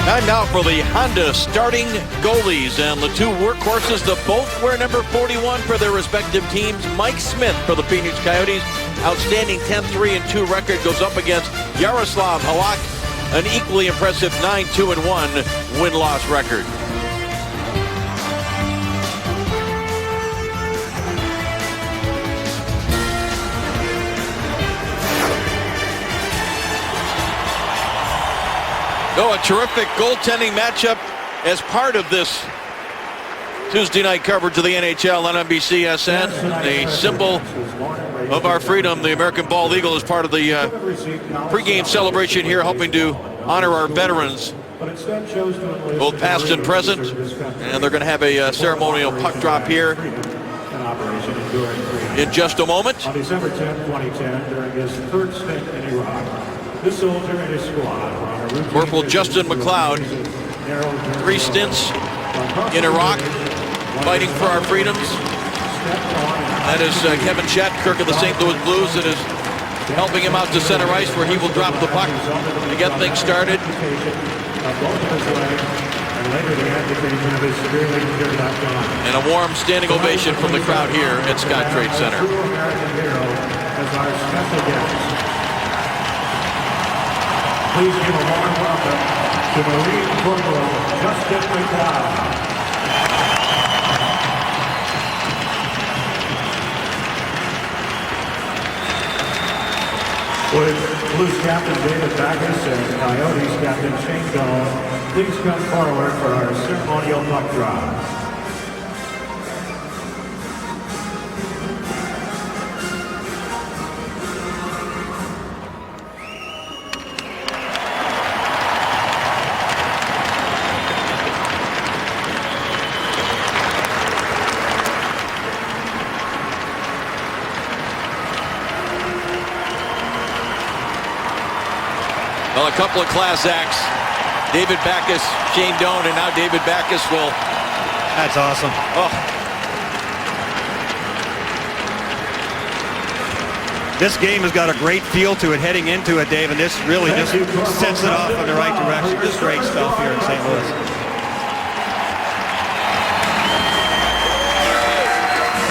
Time now for the Honda starting goalies, and the two workhorses that both wear number 41 for their respective teams. Mike Smith for the Phoenix Coyotes, outstanding 10-3-2 record, goes up against Yaroslav Halak, an equally impressive 9-2-1 win-loss record. Oh, a terrific goaltending matchup as part of this Tuesday night coverage of the NHL on NBCSN. The symbol of our freedom, the American Bald Eagle, is part of the pregame celebration here, hoping to honor our veterans, both past and present. And they're going to have a ceremonial puck drop here in just a moment. On December 10, 2010, during his third stint in Iraq, this soldier and his squad Corporal Justin McLeod, 3 stints in Iraq, fighting for our freedoms. That is Kevin Shattenkirk of the St. Louis Blues that is helping him out to center ice, where he will drop the puck to get things started. And a warm standing ovation from the crowd here at Scottrade Center. Please give a warm welcome to Marine Corporal Justin McLeod. Would Blues Captain David Backes and Coyotes Captain Shane Doan please come forward for our ceremonial puck drop. Well, a couple of class acts. David Backes, Shane Doan, and now David Backes will... That's awesome. Oh. This game has got a great feel to it heading into it, Dave, and this really just sets it off in the right direction. Just great stuff here in St. Louis.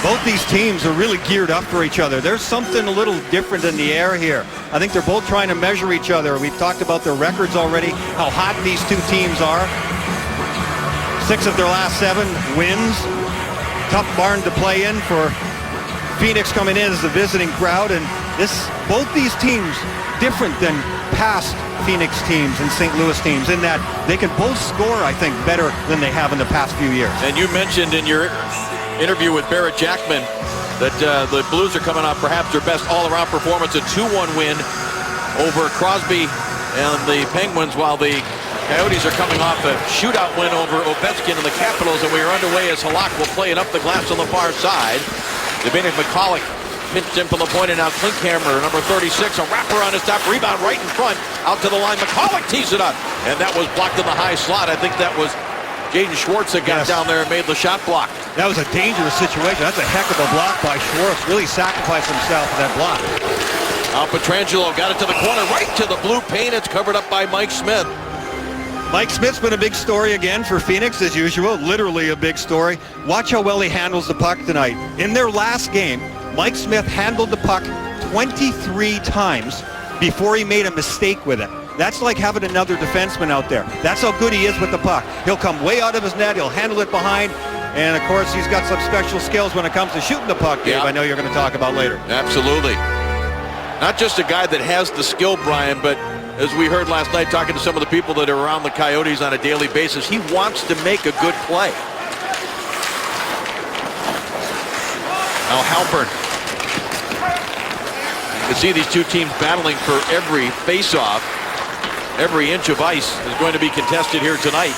Both these teams are really geared up for each other. There's something a little different in the air here. I think they're both trying to measure each other. We've talked about their records already, how hot these two teams are. 6 of their last 7 wins. Tough barn to play in for Phoenix coming in as a visiting crowd. And both these teams different than past Phoenix teams and St. Louis teams in that they can both score, I think, better than they have in the past few years. And you mentioned in your interview with Barrett Jackman that the Blues are coming off perhaps their best all-around performance, a 2-1 win over Crosby and the Penguins, while the Coyotes are coming off a shootout win over Ovechkin and the Capitals, and we are underway as Halak will play it up the glass on the far side. Dominic McCulloch pinched in from the point, and now Klinkhammer, number 36, a wrapper on his top, rebound right in front, out to the line. McCulloch tees it up, and that was blocked in the high slot. I think that was Jaden Schwartz that got down there and made the shot block. That was a dangerous situation. That's a heck of a block by Schwartz. Really sacrificed himself for that block. Pietrangelo got it to the corner, right to the blue paint. It's covered up by Mike Smith. Mike Smith's been a big story again for Phoenix, as usual. Literally a big story. Watch how well he handles the puck tonight. In their last game, Mike Smith handled the puck 23 times before he made a mistake with it. That's like having another defenseman out there. That's how good he is with the puck. He'll come way out of his net. He'll handle it behind. And, of course, he's got some special skills when it comes to shooting the puck, Dave. I know you're going to talk about later. Absolutely. Not just a guy that has the skill, Brian, but as we heard last night talking to some of the people that are around the Coyotes on a daily basis, he wants to make a good play. Now Halpern. You can see these two teams battling for every face-off. Every inch of ice is going to be contested here tonight.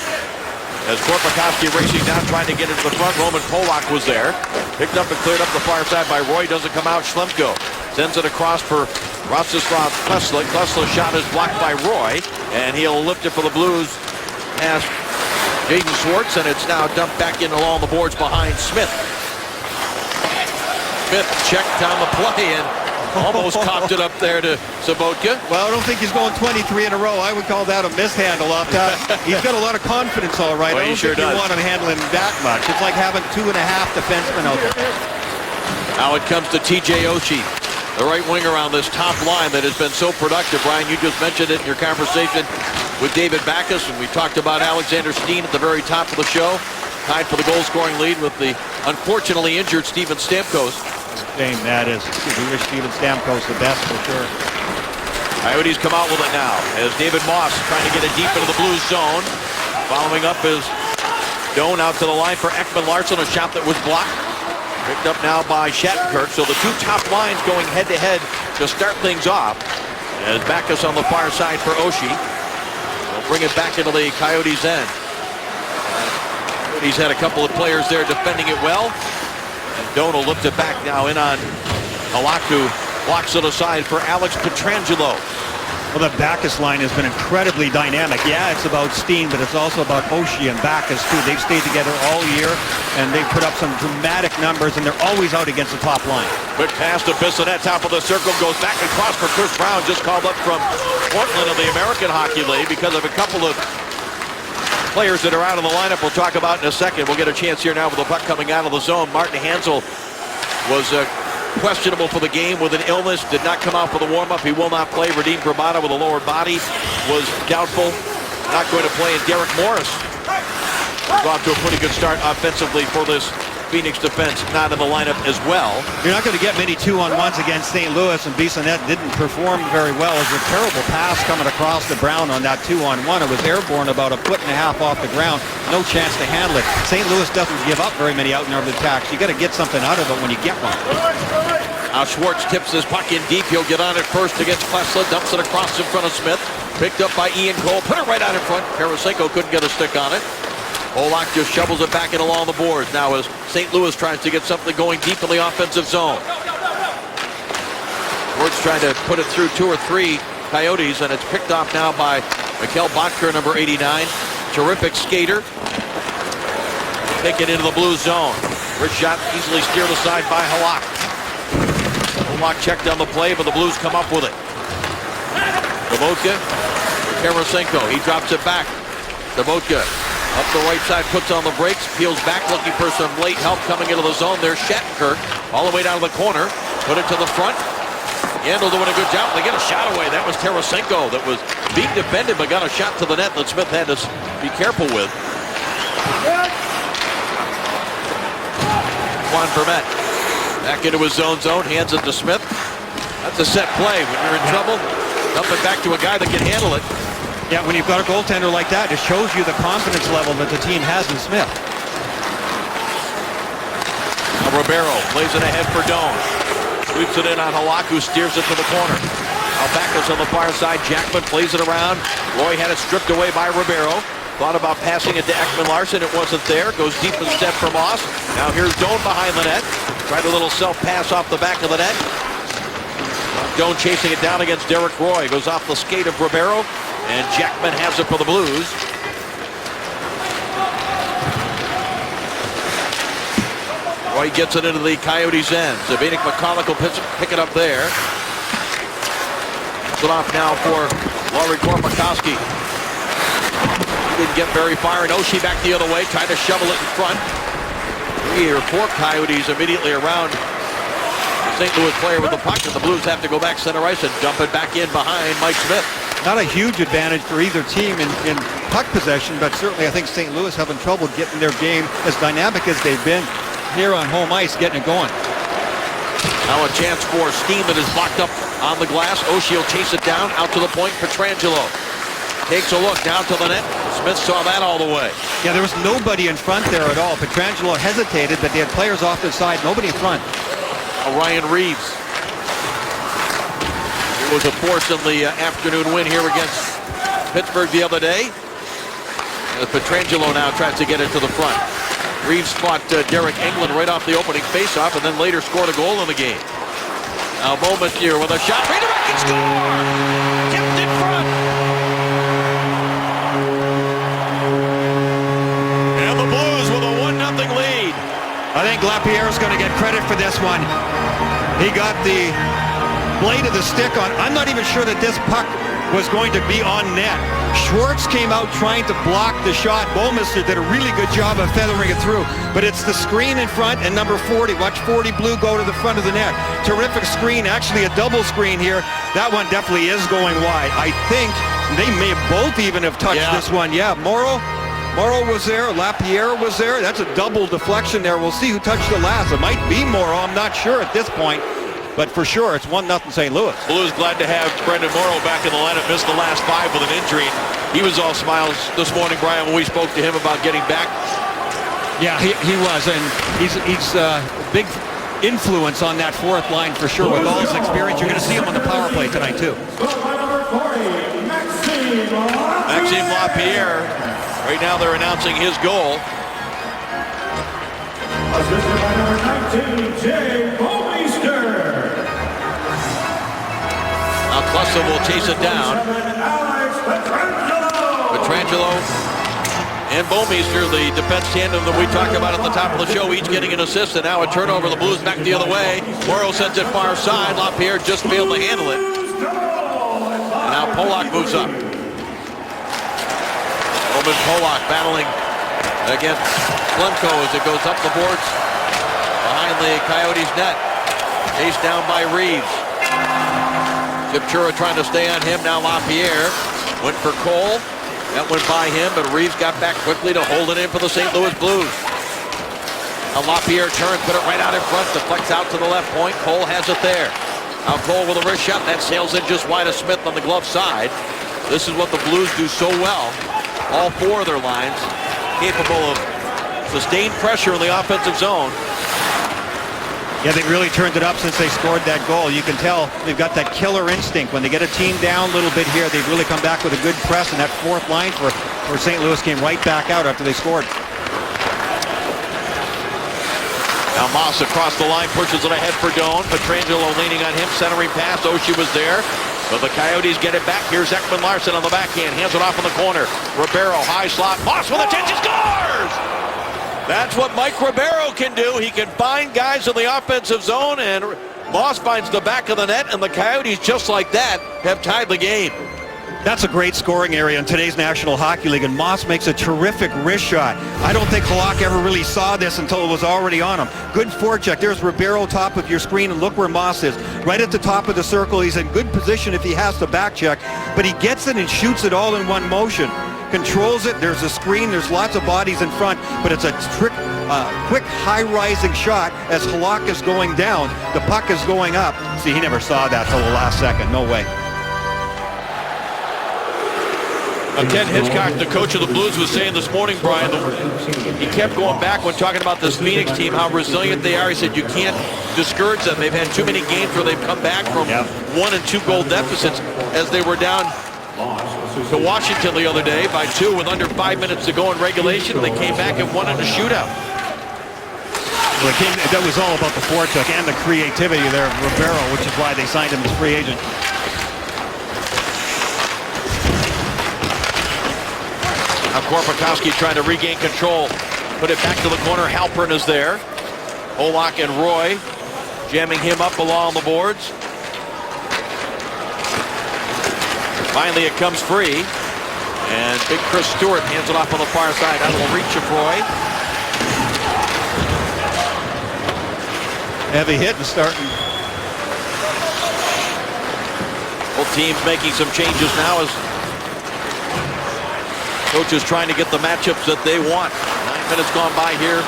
As Korpikoski racing down, trying to get into the front. Roman Polak was there. Picked up and cleared up the far side by Roy. Doesn't come out. Schlemko sends it across for Rostislav Klesla. Klesla's shot is blocked by Roy, and he'll lift it for the Blues past Jaden Schwartz, and it's now dumped back in along the boards behind Smith. Smith checked down the play, and Almost copped it up there to Sabotka. Well, I don't think he's going 23 in a row. I would call that a mishandle off that. He's got a lot of confidence, all right. Well, I don't think you want him handling that much. It's like having 2.5 defensemen out there. Now it comes to TJ Oshie, the right winger on this top line that has been so productive. Brian, you just mentioned it in your conversation with David Backes, and we talked about Alexander Steen at the very top of the show, tied for the goal-scoring lead with the unfortunately injured Steven Stamkos. Shame that is. We wish Steven Stamkos the best for sure. Coyotes come out with it now as David Moss trying to get it deep into the Blues zone. Following up is Doan out to the line for Ekman-Larsson, a shot that was blocked. Picked up now by Shattenkirk. So the two top lines going head-to-head to start things off. As Backes on the far side for Oshie. They'll bring it back into the Coyotes' end. He's had a couple of players there defending it well. And Doan looks it back now in on Halak, blocks it aside for Alex Pietrangelo. Well, the Backes line has been incredibly dynamic. Yeah, it's about Steen, but it's also about Oshie and Backes, too. They've stayed together all year, and they've put up some dramatic numbers, and they're always out against the top line. Quick pass to Bissonnette, top of the circle, goes back across for Chris Brown, just called up from Portland of the American Hockey League because of a couple of players that are out of the lineup we'll talk about in a second. We'll get a chance here now with the puck coming out of the zone. Martin Hansel was questionable for the game with an illness, did not come out for the warm-up. He will not play. Radim Grabada with a lower body was doubtful, not going to play. And Derek Morris got to a pretty good start offensively for this Phoenix defense, not in the lineup as well. You're not going to get many 2-on-1s against St. Louis, and Bissonnette didn't perform very well. It was a terrible pass coming across the Brown on that 2-on-1. It was airborne about 1.5 feet off the ground. No chance to handle it. St. Louis doesn't give up very many out-and-out attacks. You got to get something out of it when you get one. Now Schwartz tips this puck in deep. He'll get on it first against Klesla, dumps it across in front of Smith. Picked up by Ian Cole, put it right out in front. Tarasenko couldn't get a stick on it. Polak just shovels it back in along the boards. Now as St. Louis tries to get something going deep in the offensive zone. Schwartz trying to put it through 2 or 3 Coyotes, and it's picked off now by Mikhail Bottker, number 89. Terrific skater. Take it into the blue zone. Rich shot easily steered aside by Halak. Halak checked on the play, but the Blues come up with it. Sabotka, Tarasenko, he drops it back. Sabotka up the right side, puts on the brakes, peels back, looking for some late help coming into the zone. There's Shattenkirk, all the way down to the corner, put it to the front. Yandel doing a good job. They get a shot away. That was Tarasenko that was being defended, but got a shot to the net that Smith had to be careful with. Juan Vermette back into his zone, hands it to Smith. That's a set play. When you're in trouble, dump it back to a guy that can handle it. Yeah, when you've got a goaltender like that, it shows you the confidence level that the team has in Smith. Now Ribeiro plays it ahead for Doan. Sweeps it in on Halak, who steers it to the corner. Now Backes on the far side. Jackman plays it around. Roy had it stripped away by Ribeiro. Thought about passing it to Ekman-Larsson. It wasn't there. Goes deep instead for Moss. Now here's Doan behind the net. Tried a little self-pass off the back of the net. Doan chasing it down against Derek Roy. Goes off the skate of Ribeiro. And Jackman has it for the Blues. Roy gets it into the Coyotes' end. Zbynek McCulloch will pick it up there. Puts it off now for Laurie Korpikoski. Didn't get very far, and Oshie back the other way, trying to shovel it in front. 3 or 4 Coyotes immediately around the St. Louis player with the puck, and the Blues have to go back center ice and dump it back in behind Mike Smith. Not a huge advantage for either team in puck possession, but certainly I think St. Louis having trouble getting their game as dynamic as they've been here on home ice, getting it going. Now a chance for Steen that is blocked up on the glass. Oshie will chase it down, out to the point. Pietrangelo takes a look down to the net. Smith saw that all the way. Yeah, there was nobody in front there at all. Pietrangelo hesitated, but they had players off the side, nobody in front. Ryan Reeves. It was a force in the afternoon win here against Pittsburgh the other day. Pietrangelo now tries to get it to the front. Reeves fought Derek Englund right off the opening faceoff, and then later scored a goal in the game. Now Moment here with a shot, redirecting, score! Tipped in front. And the Blues with a 1-0 lead. I think Lapierre's going to get credit for this one. He got the blade of the stick on. I'm not even sure that this puck was going to be on net. Schwartz came out trying to block the shot. Bouwmeester did a really good job of feathering it through, but it's the screen in front and number 40. Watch 40 blue go to the front of the net. Terrific screen, actually a double screen here. That one definitely is going wide. I think they may both even have touched this one. Yeah, Morrow was there, Lapierre was there. That's a double deflection there. We'll see who touched the last. It might be Morrow, I'm not sure at this point. But for sure, it's 1-0 St. Louis. Blues glad to have Brendan Morrow back in the lineup. Missed the last 5 with an injury. He was all smiles this morning, Brian, when we spoke to him about getting back. Yeah, he was, and he's a big influence on that fourth line for sure. With all his experience, you're going to see him on the power play tonight too. Maxime Lapierre. Right now they're announcing his goal. Assisted by number 19, Jay Bouwmeester. Now Klessa will chase it down. Pietrangelo and Bouwmeester, the defense tandem that we talked about at the top of the show, each getting an assist, and now a turnover. The Blues back the other way. Morrow sends it far side. Lapierre just failed to handle it. And now Polak moves up. Roman Polak battling against Klemko as it goes up the boards behind the Coyotes net. Chased down by Reeves. Chipchura trying to stay on him. Now Lapierre went for Cole. That went by him, but Reeves got back quickly to hold it in for the St. Louis Blues. Now Lapierre turns, put it right out in front, deflects out to the left point. Cole has it there. Now Cole with a wrist shot. That sails in just wide of Smith on the glove side. This is what the Blues do so well. All 4 of their lines capable of sustained pressure in the offensive zone. Yeah, they really turned it up since they scored that goal. You can tell they've got that killer instinct. When they get a team down a little bit here, they've really come back with a good press, and that fourth line for St. Louis came right back out after they scored. Now Moss across the line, pushes it ahead for Doan. Pietrangelo leaning on him, centering pass. Oshie was there, but the Coyotes get it back. Here's Ekman Larsson on the backhand, hands it off in the corner. Ribeiro, high slot. Moss with attention, scores! That's what Mike Ribeiro can do. He can find guys in the offensive zone, and Moss finds the back of the net, and the Coyotes, just like that, have tied the game. That's a great scoring area in today's National Hockey League, and Moss makes a terrific wrist shot. I don't think Halak ever really saw this until it was already on him. Good forecheck. There's Ribeiro top of your screen, and look where Moss is. Right at the top of the circle. He's in good position if he has to back check, but he gets it and shoots it all in one motion. Controls it. There's a screen. There's lots of bodies in front, but it's a quick high-rising shot as Halak is going down. The puck is going up. See, he never saw that till the last second. No way. Ken Hitchcock, the coach of the Blues, was saying this morning, Brian, he kept going back when talking about this Phoenix team, how resilient they are. He said you can't discourage them. They've had too many games where they've come back from 1 and 2 goal deficits, as they were down to Washington the other day by 2 with under 5 minutes to go in regulation. They came back and won in a shootout. Well, that was all about the forecheck and the creativity there of Ribeiro, which is why they signed him as free agent. Now Korpikowski trying to regain control. Put it back to the corner. Halpern is there. Polak and Roy jamming him up along the boards. Finally it comes free. And big Chris Stewart hands it off on the far side out of the reach of Roy. Heavy hit and starting. Both teams making some changes now as coaches trying to get the matchups that they want. 9 minutes gone by here.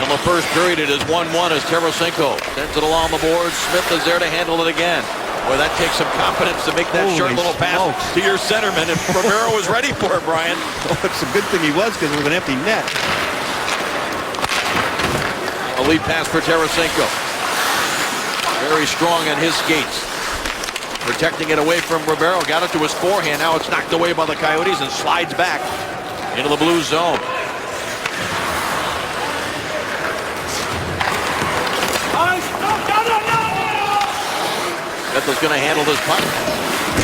In the first period, it is 1-1 as Tarasenko sends it along the board. Smith is there to handle it again. Boy, that takes some confidence to make that short little pass to your centerman. And Ribeiro was ready for it, Brian. Oh, it's a good thing he was, because it was an empty net. A lead pass for Tarasenko. Very strong on his skates. Protecting it away from Ribeiro. Got it to his forehand. Now it's knocked away by the Coyotes and slides back into the Blues zone. Bethle's going to handle this puck.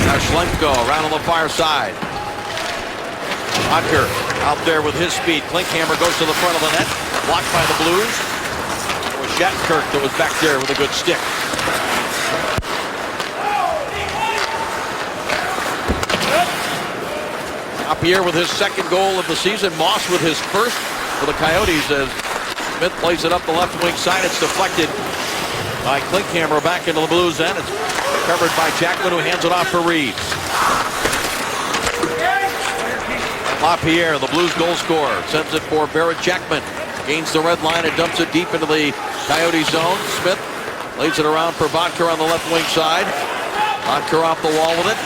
Now Schlemko around on the far side. Oetker out there with his speed. Klinkhammer goes to the front of the net. Blocked by the Blues. It was Shattenkirk that was back there with a good stick. LaPierre with his second goal of the season. Moss with his first for the Coyotes as Smith plays it up the left wing side. It's deflected by Klinkhammer back into the Blues end. It's recovered by Jackman, who hands it off for Reeves. LaPierre, the Blues goal scorer, sends it for Barrett Jackman. Gains the red line and dumps it deep into the Coyote zone. Smith lays it around for Vodker on the left wing side. Vodker off the wall with it.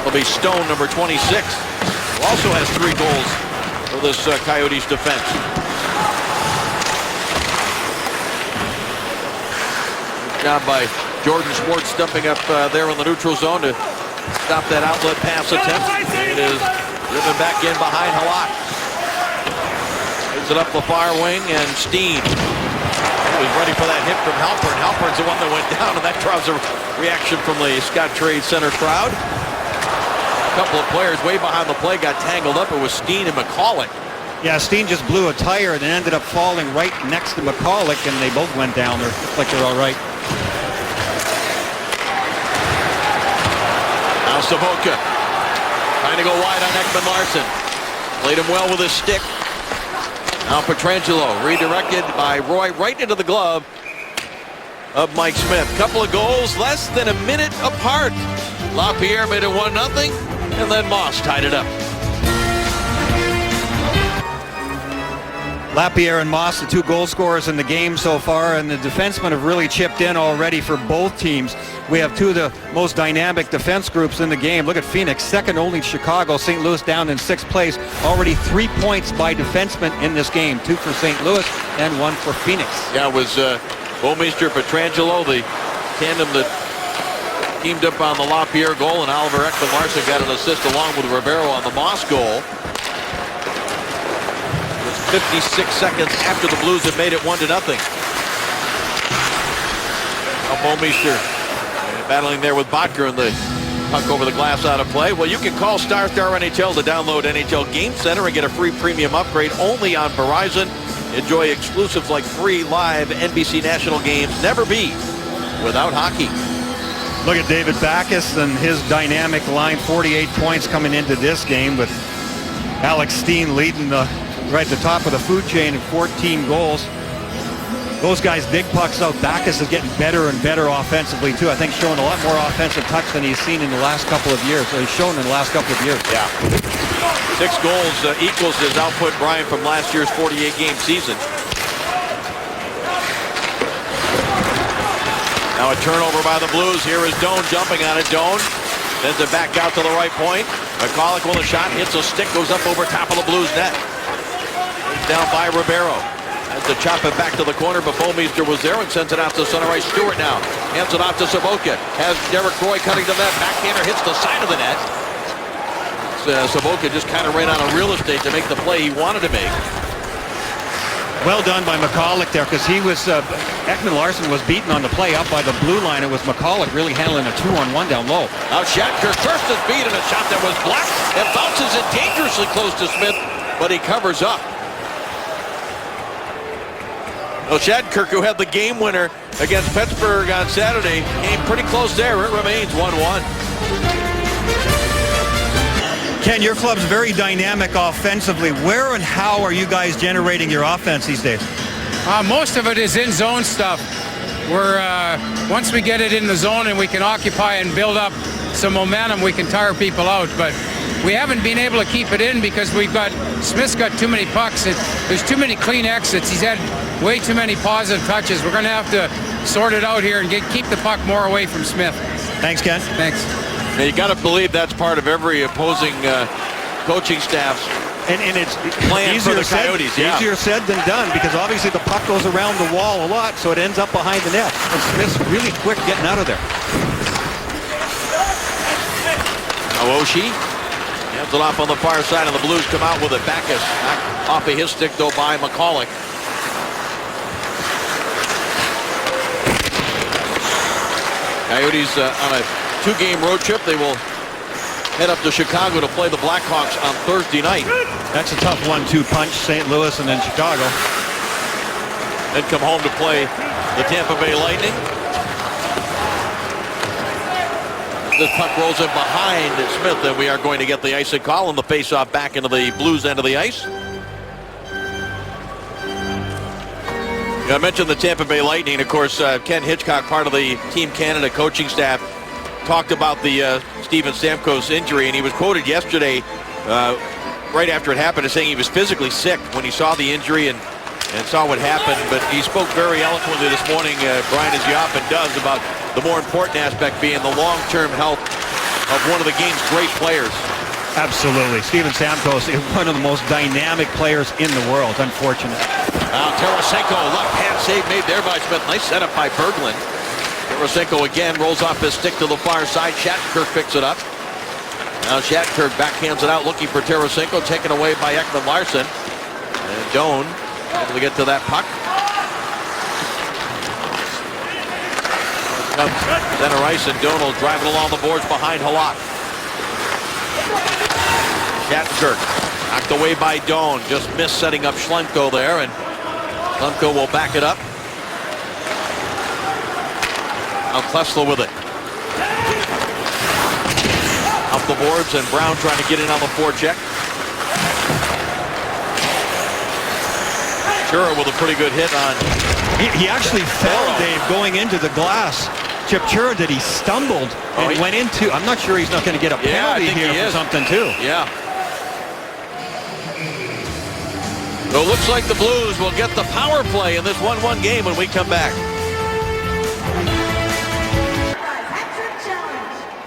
It'll be Stone, number 26, who also has 3 goals for this Coyotes defense. Good job by Jordan Schwartz stepping up there in the neutral zone to stop that outlet pass attempt. It is driven back in behind Halak. Gives it up the far wing, and Steen was ready for that hit from Halpern. Halpern's the one that went down, and that draws a reaction from the Scott Trade Center crowd. A couple of players way behind the play got tangled up. It was Steen and McCulloch. Yeah, Steen just blew a tire and ended up falling right next to McCulloch, and they both went down. They looked like they're all right. Now Savoca trying to go wide on Ekman-Larsson. Played him well with his stick. Now Pietrangelo redirected by Roy right into the glove of Mike Smith. Couple of goals less than a minute apart. LaPierre made it 1-0, and then Moss tied it up. LaPierre and Moss, the 2 goal scorers in the game so far, and the defensemen have really chipped in already for both teams. We have 2 of the most dynamic defense groups in the game. Look at Phoenix, second only to Chicago. St. Louis down in 6th place. Already 3 points by defensemen in this game. 2 for St. Louis and 1 for Phoenix. Yeah, it was Bouwmeester, Pietrangelo, the tandem that teamed up on the LaPierre goal, and Oliver Ekman-Larsson got an assist along with Ribeiro on the Moss goal. 56 seconds after the Blues had made it 1-0. Now Bouwmeester battling there with Vodker, and the puck over the glass out of play. Well, you can call Star NHL to download NHL Game Center and get a free premium upgrade only on Verizon. Enjoy exclusives like free live NBC national games. Never be without hockey. Look at David Backes and his dynamic line. 48 points coming into this game, with Alex Steen leading right at the top of the food chain at 14 goals. Those guys dig pucks out. Backes is getting better and better offensively too. I think showing a lot more offensive touch than he's seen in the last couple of years. He's shown in the last couple of years. Yeah. 6 goals equals his output, Brian, from last year's 48-game season. Now a turnover by the Blues. Here is Doan jumping on it. Doan sends it back out to the right point. McCulloch with a shot, hits a stick, goes up over top of the Blues net. Down by Ribeiro. Has to chop it back to the corner, but Bouwmeester was there and sends it out to center ice. Stewart now hands it off to Savoca. Has Derek Roy cutting to that. Backhander hits the side of the net. Savoca just kind of ran out of real estate to make the play he wanted to make. Well done by McCulloch there, because he was Ekman-Larsson was beaten on the play up by the blue line. It was McCulloch really handling a 2-on-1 down low. Now Shattenkirk first is beat, and a shot that was blocked. It bounces it dangerously close to Smith, but he covers up. Well, Shattenkirk, who had the game winner against Pittsburgh on Saturday, came pretty close there. It remains 1-1. Ken, your club's very dynamic offensively. Where and how are you guys generating your offense these days? Most of it is in zone stuff. We're once we get it in the zone and we can occupy and build up some momentum, we can tire people out. But we haven't been able to keep it in because Smith's got too many pucks. There's too many clean exits. He's had way too many positive touches. We're going to have to sort it out here and keep the puck more away from Smith. Thanks, Ken. Thanks. Now, you got to believe that's part of every opposing coaching staff's and it's plan for the Coyotes. Easier said than done, because obviously the puck goes around the wall a lot, so it ends up behind the net. And Smith's really quick getting out of there. Oshie hands it off on the far side, and the Blues come out with it. Backes off of his stick, though, by McCulloch. Coyotes on a 2-game road trip. They will head up to Chicago to play the Blackhawks on Thursday night. That's a tough 1-2 punch, St. Louis and then Chicago. Then come home to play the Tampa Bay Lightning. This puck rolls in behind Smith, and we are going to get the icing call and the face-off back into the Blues end of the ice. I mentioned the Tampa Bay Lightning. Of course, Ken Hitchcock, part of the Team Canada coaching staff, talked about the Steven Stamkos injury, and he was quoted yesterday right after it happened as saying he was physically sick when he saw the injury and saw what happened. But he spoke very eloquently this morning, Brian, as he often does, about the more important aspect being the long-term health of one of the game's great players. Absolutely. Steven Stamkos is one of the most dynamic players in the world, unfortunate. Now Tarasenko, left-hand save made there by Smith. Nice setup by Berglund. Tarasenko again rolls off his stick to the far side. Shattenkirk picks it up. Now Shattenkirk backhands it out, looking for Tarasenko, taken away by Ekman Larsson. And Doan able to get to that puck. Comes center ice, and Doan will drive it along the boards behind Halak. Shattenkirk knocked away by Doan. Just missed setting up Schlemko there, and Schlemko will back it up. Now Klesla with it. Up the boards, and Brown trying to get in on the forecheck. Chura with a pretty good hit on. He actually fell, Dave, going into the glass. Chip Chura did. He stumbled and went into. I'm not sure he's not going to get a penalty here for something too. Yeah. So it looks like the Blues will get the power play in this 1-1 game when we come back.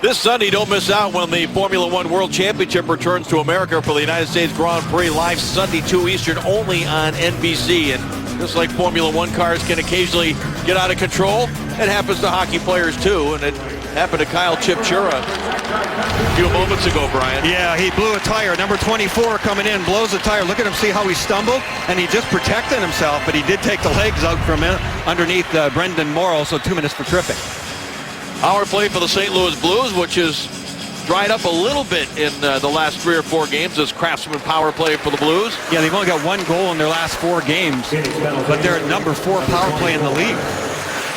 This Sunday, don't miss out when the Formula One World Championship returns to America for the United States Grand Prix, live Sunday 2 Eastern only on NBC. And just like Formula One cars can occasionally get out of control, it happens to hockey players too, and it happened to Kyle Chip Chura a few moments ago, Brian. Yeah, he blew a tire. Number 24 coming in, blows the tire. Look at him, see how he stumbled, and he just protected himself, but he did take the legs out from underneath Brendan Morrow, so 2 minutes for tripping. Power play for the St. Louis Blues, which has dried up a little bit in the last 3 or 4 games. This Craftsman power play for the Blues. Yeah, they've only got 1 goal in their last 4 games, but they're at number 4 power play in the league.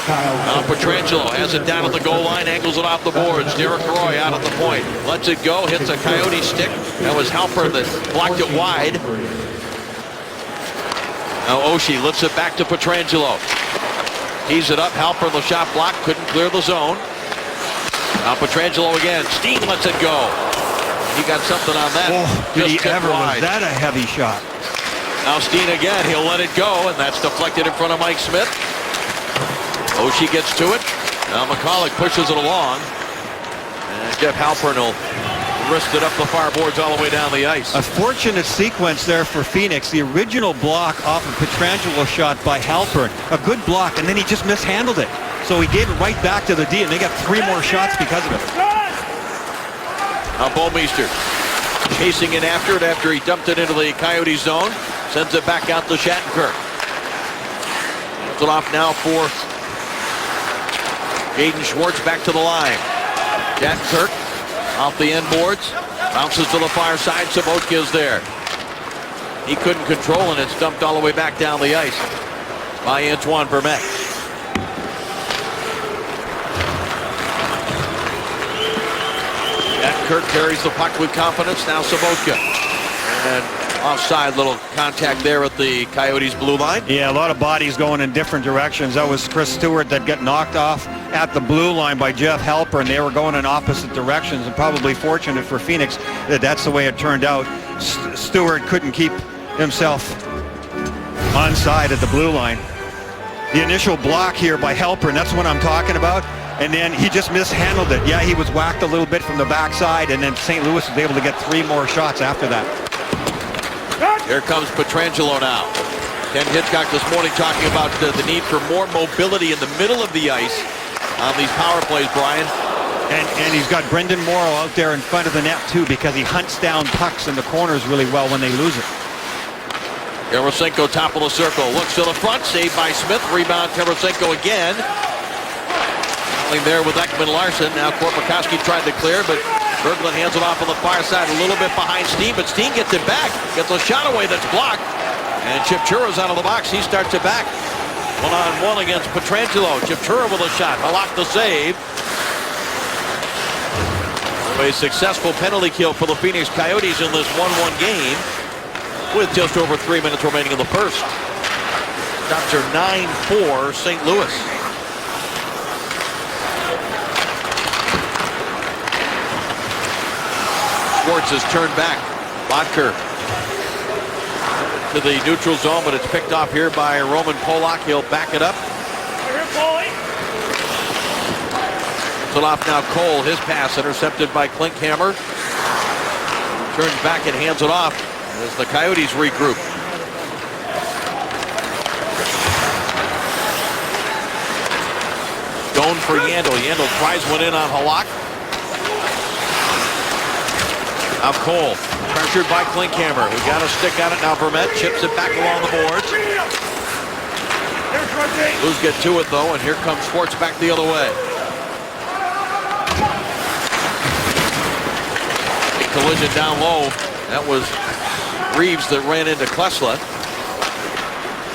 Now Pietrangelo has it down at the goal line, angles it off the boards. Derek Roy out at the point, lets it go, hits a Coyote stick. That was Halper that blocked it wide. Now Oshie lifts it back to Pietrangelo. Tees it up, Halper in the shot block, couldn't clear the zone. Now Pietrangelo again, Steen lets it go. He got something on that. Oh, did he ever? Was that a heavy shot? Now Steen again, he'll let it go, and that's deflected in front of Mike Smith. Oshie gets to it. Now McCulloch pushes it along. And Jeff Halpern will wrist it up the far boards all the way down the ice. A fortunate sequence there for Phoenix. The original block off of Pietrangelo shot by Halpern. A good block, and then he just mishandled it. So he gave it right back to the D, and they got 3 more shots because of it. Now Bouwmeester chasing in after it after he dumped it into the Coyote zone. Sends it back out to Shattenkirk. Hands it off now for Jaden Schwartz back to the line. Shattenkirk off the end boards. Bounces to the far side. Sabotka is there. He couldn't control, and it's dumped all the way back down the ice by Antoine Vermette. Shattenkirk carries the puck with confidence. Now Sabotka. And offside, little contact there at the Coyotes blue line. Yeah, a lot of bodies going in different directions. That was Chris Stewart that got knocked off at the blue line by Jeff Halper, and they were going in opposite directions, and probably fortunate for Phoenix that that's the way it turned out. Stewart couldn't keep himself onside at the blue line. The initial block here by Halper, and that's what I'm talking about, and then he just mishandled it. Yeah, he was whacked a little bit from the backside, and then St. Louis was able to get 3 more shots after that. Here comes Pietrangelo now. Ken Hitchcock this morning talking about the need for more mobility in the middle of the ice on these power plays, Brian. And he's got Brendan Morrow out there in front of the net too, because he hunts down pucks in the corners really well when they lose it. Tarasenko top of the circle, looks to the front, saved by Smith, rebound Tarasenko again. Battling there with Ekman Larsson. Now Korpikoski tried to clear, but Berglund hands it off on the far side, a little bit behind Steen, but Steen gets it back, gets a shot away that's blocked, and Chip Chura's out of the box. He starts it back. 1-on-1 against Pietrangelo. Chip Chura with a shot. Halak the save. A successful penalty kill for the Phoenix Coyotes in this 1-1 game with just over 3 minutes remaining in the first. Shots are 9-4 St. Louis. Schwartz has turned back. Bodker to the neutral zone, but it's picked off here by Roman Polak. He'll back it up. It off now. Cole, his pass intercepted by Klinkhammer. Turns back and hands it off as the Coyotes regroup. Going for Yandel. Yandel tries one in on Halak. Now Cole, pressured by Klinkhammer. We got a stick on it now. Vermette chips it back along the boards. Blues get to it though, and here comes Schwartz back the other way. A collision down low. That was Reeves that ran into Klesla.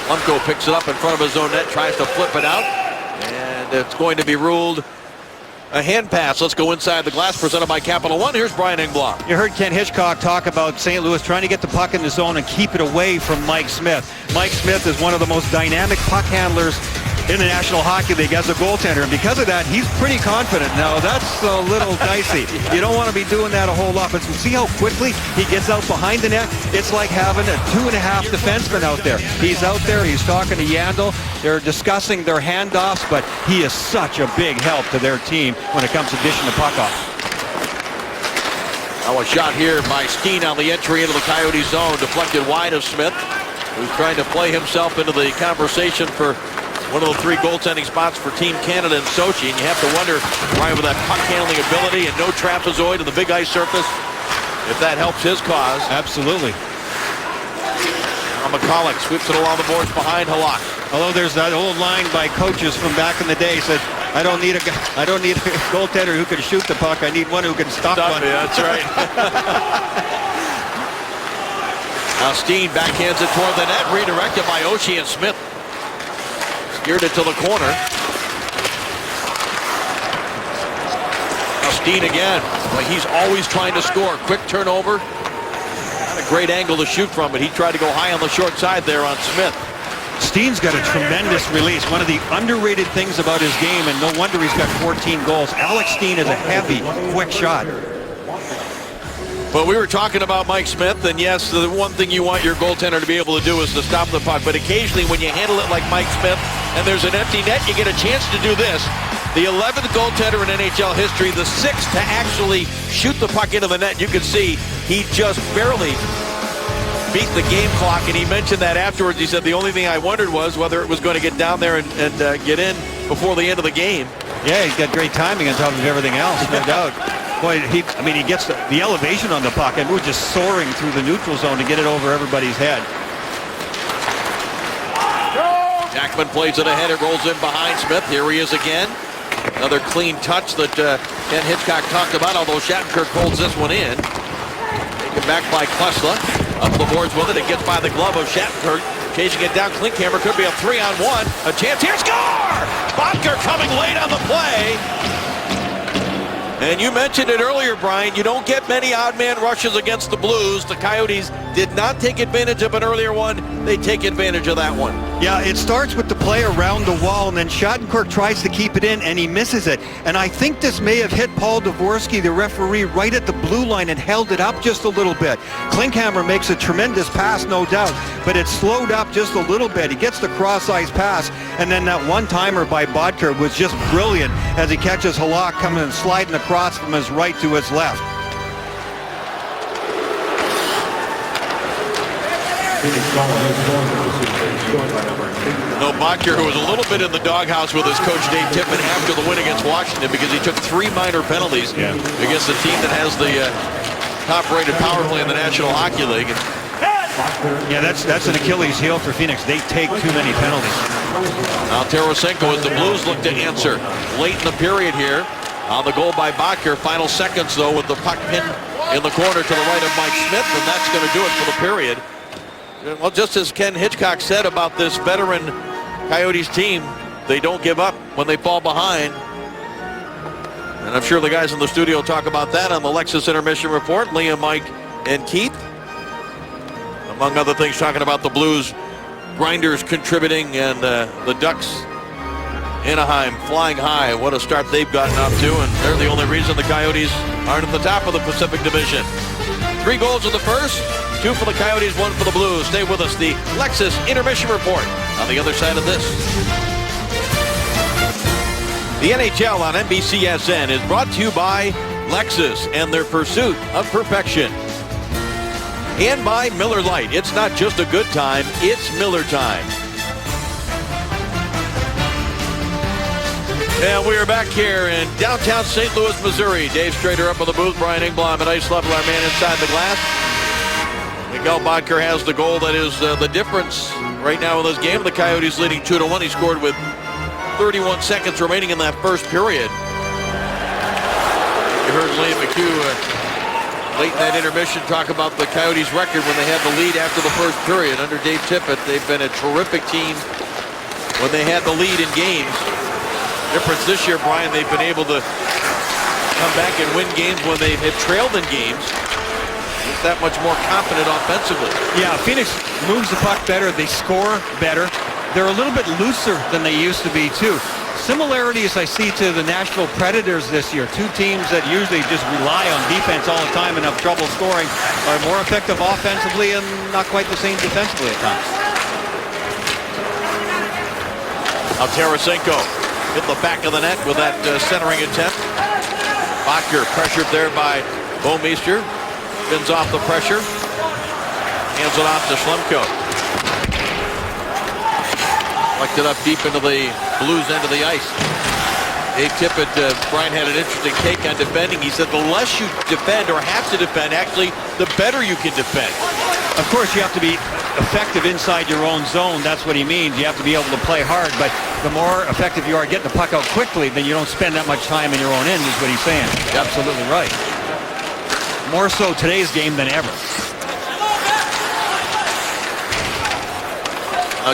Lumko picks it up in front of his own net, tries to flip it out, and it's going to be ruled a hand pass. Let's go inside the glass, presented by Capital One. Here's Brian Engblom. You heard Ken Hitchcock talk about St. Louis trying to get the puck in the zone and keep it away from Mike Smith. Mike Smith is one of the most dynamic puck handlers in the National Hockey League as a goaltender, and because of that, he's pretty confident. Now, that's a little dicey. You don't want to be doing that a whole lot, but see how quickly he gets out behind the net? It's like having a 2.5 defenseman out there. He's out there, he's talking to Yandel. They're discussing their handoffs, but he is such a big help to their team when it comes to dishing the puck off. Now a shot here by Steen on the entry into the Coyote zone, deflected wide of Smith, who's trying to play himself into the conversation for one of the 3 goaltending spots for Team Canada in Sochi. And you have to wonder, right, with that puck handling ability and no trapezoid and the big ice surface, if that helps his cause. Absolutely. McCulloch sweeps it along the boards behind Halak. Although there's that old line by coaches from back in the day said, I don't need a goaltender who can shoot the puck. I need one who can stop one. Yeah, that's right. Now Steen backhands it toward the net, redirected by Oshie, and Smith steered it to the corner. Now Steen again. Well, he's always trying to score. Quick turnover. Not a great angle to shoot from, but he tried to go high on the short side there on Smith. Steen's got a tremendous release. One of the underrated things about his game, and no wonder he's got 14 goals. Alex Steen is a heavy, quick shot. But we were talking about Mike Smith, and yes, the one thing you want your goaltender to be able to do is to stop the puck. But occasionally when you handle it like Mike Smith and there's an empty net, you get a chance to do this. The 11th goaltender in NHL history, the 6th to actually shoot the puck into the net. You can see he just barely beat the game clock, and he mentioned that afterwards. He said the only thing I wondered was whether it was going to get down there and get in before the end of the game. Yeah, he's got great timing on top of everything else, no doubt. Boy, he gets the elevation on the puck, and we're just soaring through the neutral zone to get it over everybody's head. Jackman plays it ahead. It rolls in behind Smith. Here he is again. Another clean touch that Ken Hitchcock talked about, although Shattenkirk holds this one in. Taken back by Klesla. Up the boards with it. It gets by the glove of Shattenkirk. Chasing it down. Klinkhammer could be a 3-on-1. A chance here. Score! Bodker coming late on the play. And you mentioned it earlier, Brian. You don't get many odd man rushes against the Blues. The Coyotes did not take advantage of an earlier one. They take advantage of that one. Yeah, it starts with the play around the wall, and then Shattenkirk tries to keep it in, and he misses it. And I think this may have hit Paul Dvorsky, the referee, right at the blue line and held it up just a little bit. Klinkhammer makes a tremendous pass, no doubt, but it slowed up just a little bit. He gets the cross-ice pass, and then that one-timer by Bodker was just brilliant as he catches Halak coming and sliding across from his right to his left. No, Bodker, who was a little bit in the doghouse with his coach Dave Tippmann after the win against Washington because he took 3 minor penalties against the team that has the top-rated power play in the National Hockey League. Yeah, that's an Achilles heel for Phoenix. They take too many penalties. Now Tarasenko, as the Blues look to answer late in the period here on the goal by Bodker. Final seconds, though, with the puck pinned in the corner to the right of Mike Smith, and that's going to do it for the period. Well, just as Ken Hitchcock said about this veteran Coyotes team, they don't give up when they fall behind. And I'm sure the guys in the studio talk about that on the Lexus Intermission Report. Liam, Mike, and Keith. Among other things, talking about the Blues grinders contributing and the Ducks, Anaheim, flying high. What a start they've gotten up to, and they're the only reason the Coyotes aren't at the top of the Pacific Division. 3 goals in the first, 2 for the Coyotes, 1 for the Blues. Stay with us. The Lexus Intermission Report on the other side of this. The NHL on NBCSN is brought to you by Lexus and their pursuit of perfection. And by Miller Lite. It's not just a good time, it's Miller time. And we are back here in downtown St. Louis, Missouri. Dave Strader up on the booth, Brian Engblom at ice level, our man inside the glass. Miguel Bodker has the goal that is the difference right now in this game. The Coyotes leading 2-1. He scored with 31 seconds remaining in that first period. You heard Liam McHugh late in that intermission talk about the Coyotes' record when they had the lead after the first period. Under Dave Tippett, they've been a terrific team when they had the lead in games. Difference this year, Brian, they've been able to come back and win games when they had trailed in games. Just that much more confident offensively. Yeah, Phoenix moves the puck better. They score better. They're a little bit looser than they used to be, too. Similarities I see to the Nashville Predators this year. 2 teams that usually just rely on defense all the time and have trouble scoring are more effective offensively and not quite the same defensively at times. Now Tarasenko hit the back of the net with that centering attempt. Bodker pressured there by Bouwmeester. Spins off the pressure. Hands it off to Schlemko. Plucked it up deep into the Blues end of the ice. Dave Tippett, Brian had an interesting take on defending. He said the less you defend or have to defend, actually, the better you can defend. Of course, you have to be effective inside your own zone. That's what he means. You have to be able to play hard. But the more effective you are getting the puck out quickly, then you don't spend that much time in your own end, is what he's saying. Absolutely right. More so today's game than ever.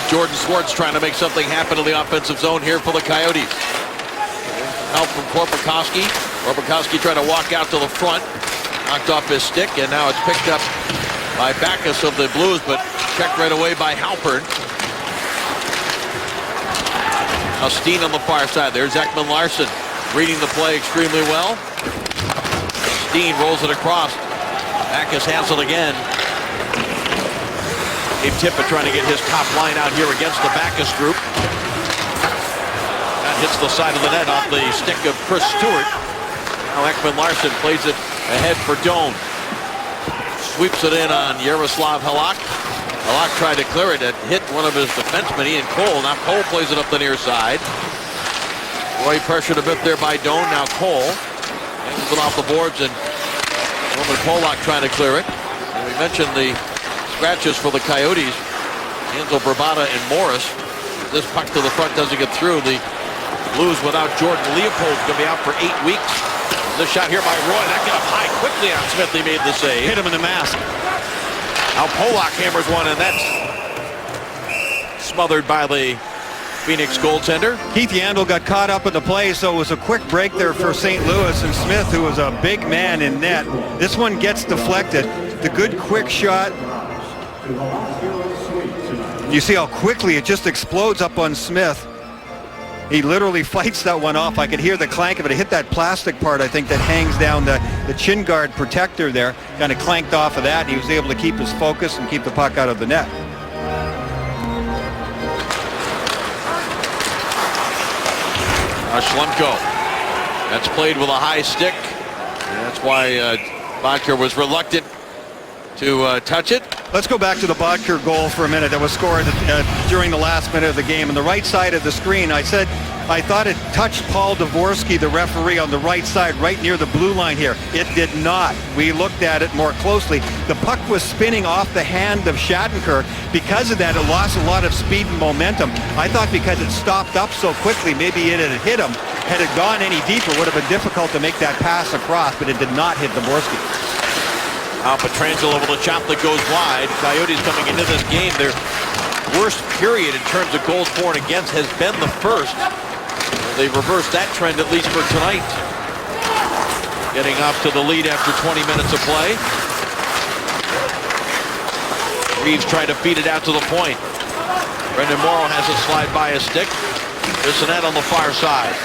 Jordan Swartz trying to make something happen in the offensive zone here for the Coyotes. Help from Korpikoski. Korpikoski trying to walk out to the front. Knocked off his stick, and now it's picked up by Backes of the Blues, but checked right away by Halpern. Now Steen on the far side. There's Ekman Larsson reading the play extremely well. Steen rolls it across. Backes has it again. Dave Tippett trying to get his top line out here against the Backes group. That hits the side of the net off the stick of Chris Stewart. Now Ekman Larsson plays it ahead for Doan. Sweeps it in on Yaroslav Halak. Halak tried to clear it. It hit one of his defensemen, Ian Cole. Now Cole plays it up the near side. Roy pressured a bit there by Doan. Now Cole hangs it off the boards, and Roman Polak trying to clear it. And we mentioned the scratches for the Coyotes. Angel Bravada and Morris. This puck to the front doesn't get through. The Blues without Jordan Leopold going to be out for 8 weeks. This shot here by Roy. That got up high quickly on Smith. He made the save. Hit him in the mask. Now Polak hammers one, and that's smothered by the Phoenix goaltender. Keith Yandel got caught up in the play, so it was a quick break there for St. Louis, and Smith, who was a big man in net. This one gets deflected. The good quick shot. You see how quickly it just explodes up on Smith. He literally fights that one off. I could hear the clank of it. It hit that plastic part, I think, that hangs down the chin guard protector there. Kind of clanked off of that, and he was able to keep his focus and keep the puck out of the net. Schlemko. That's played with a high stick. And that's why Bodker was reluctant to touch it. Let's go back to the Bodker goal for a minute that was scored during the last minute of the game. On the right side of the screen, I said I thought it touched Paul Dvorsky, the referee, on the right side, right near the blue line here. It did not. We looked at it more closely. The puck was spinning off the hand of Shattenkirk. Because of that, it lost a lot of speed and momentum. I thought because it stopped up so quickly, maybe it had hit him. Had it gone any deeper, it would have been difficult to make that pass across, but it did not hit Dvorsky. Pietrangelo with a chop that goes wide. Coyotes coming into this game, their worst period in terms of goals for and against has been the first. They've reversed that trend, at least for tonight. getting off to the lead after 20 minutes of play. Reeves trying to feed it out to the point. Brendan Morrow has it slide by his stick. Bissonnette on the far side.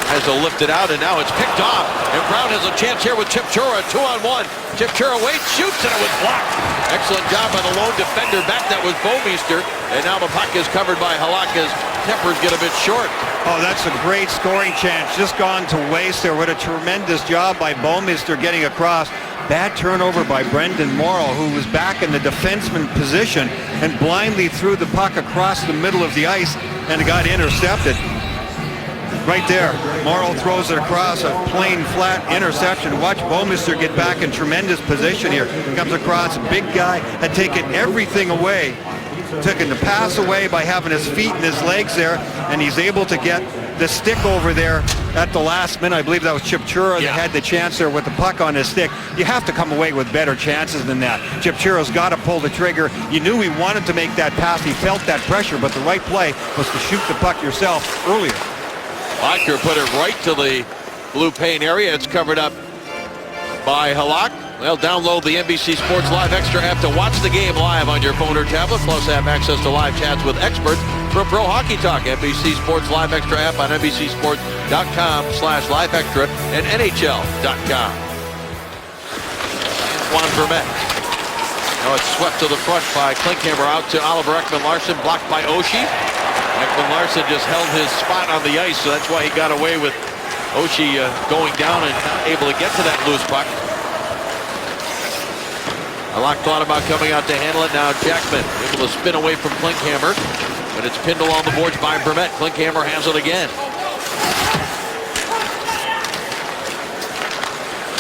Has to lift it out, and now it's picked off. And Brown has a chance here with Chipchura, 2-on-1. Chipchura waits, shoots, and it was blocked. Excellent job by the lone defender back. That was Bouwmeester. And now the puck is covered by Halak as tempers get a bit short. Oh, that's a great scoring chance. Just gone to waste there. What a tremendous job by Bouwmeester getting across. Bad turnover by Brendan Morrow, who was back in the defenseman position and blindly threw the puck across the middle of the ice, and it got intercepted. Right there, Morrow throws it across, a plain, flat interception. Watch Bouwmeester get back in tremendous position here. Comes across, a big guy, had taken everything away. Taking the pass away by having his feet and his legs there, and he's able to get the stick over there at the last minute. I believe that was Chipchura that had the chance there with the puck on his stick. You have to come away with better chances than that. Chipchura's got to pull the trigger. You knew he wanted to make that pass. He felt that pressure, but the right play was to shoot the puck yourself earlier. Locker put it right to the blue paint area. It's covered up by Halak. Well, download the NBC Sports Live Extra app to watch the game live on your phone or tablet, plus have access to live chats with experts for Pro Hockey Talk. NBC Sports Live Extra app on NBCSports.com/Live Extra and NHL.com. Juan Vermette. Now it's swept to the front by Klinkhammer out to Oliver Ekman-Larsson, blocked by Oshie. Ekman-Larsson just held his spot on the ice, so that's why he got away with Oshie going down and not able to get to that loose puck. Halak thought about coming out to handle it. Now Jackman able to spin away from Klinkhammer, but it's pinned along the boards by Vermette. Klinkhammer has it again.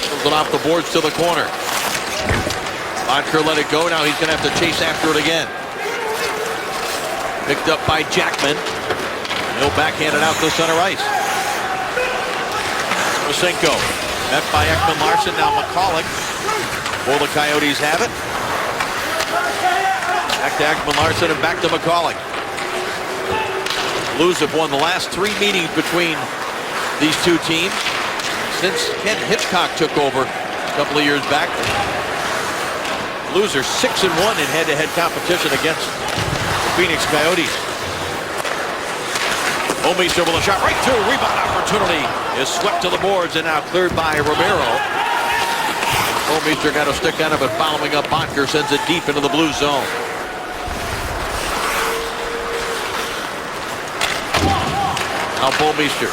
Pulls it off the boards to the corner. Bodker let it go. Now he's going to have to chase after it again. Picked up by Jackman. He'll backhand it out to center ice. Mosenko met by Ekman-Larsson. Now McCulloch. Will the Coyotes have it? Back to Ekman-Larsson and back to McCulloch. Blues have won the last 3 meetings between these two teams since Ken Hitchcock took over a couple of years back. Blues are 6-1 in head-to-head competition against the Phoenix Coyotes. Bouwmeester with a shot right through. Rebound opportunity is swept to the boards and now cleared by Romero. Bouwmeester got a stick on it, but following up, Bodker sends it deep into the blue zone. Now Bouwmeester.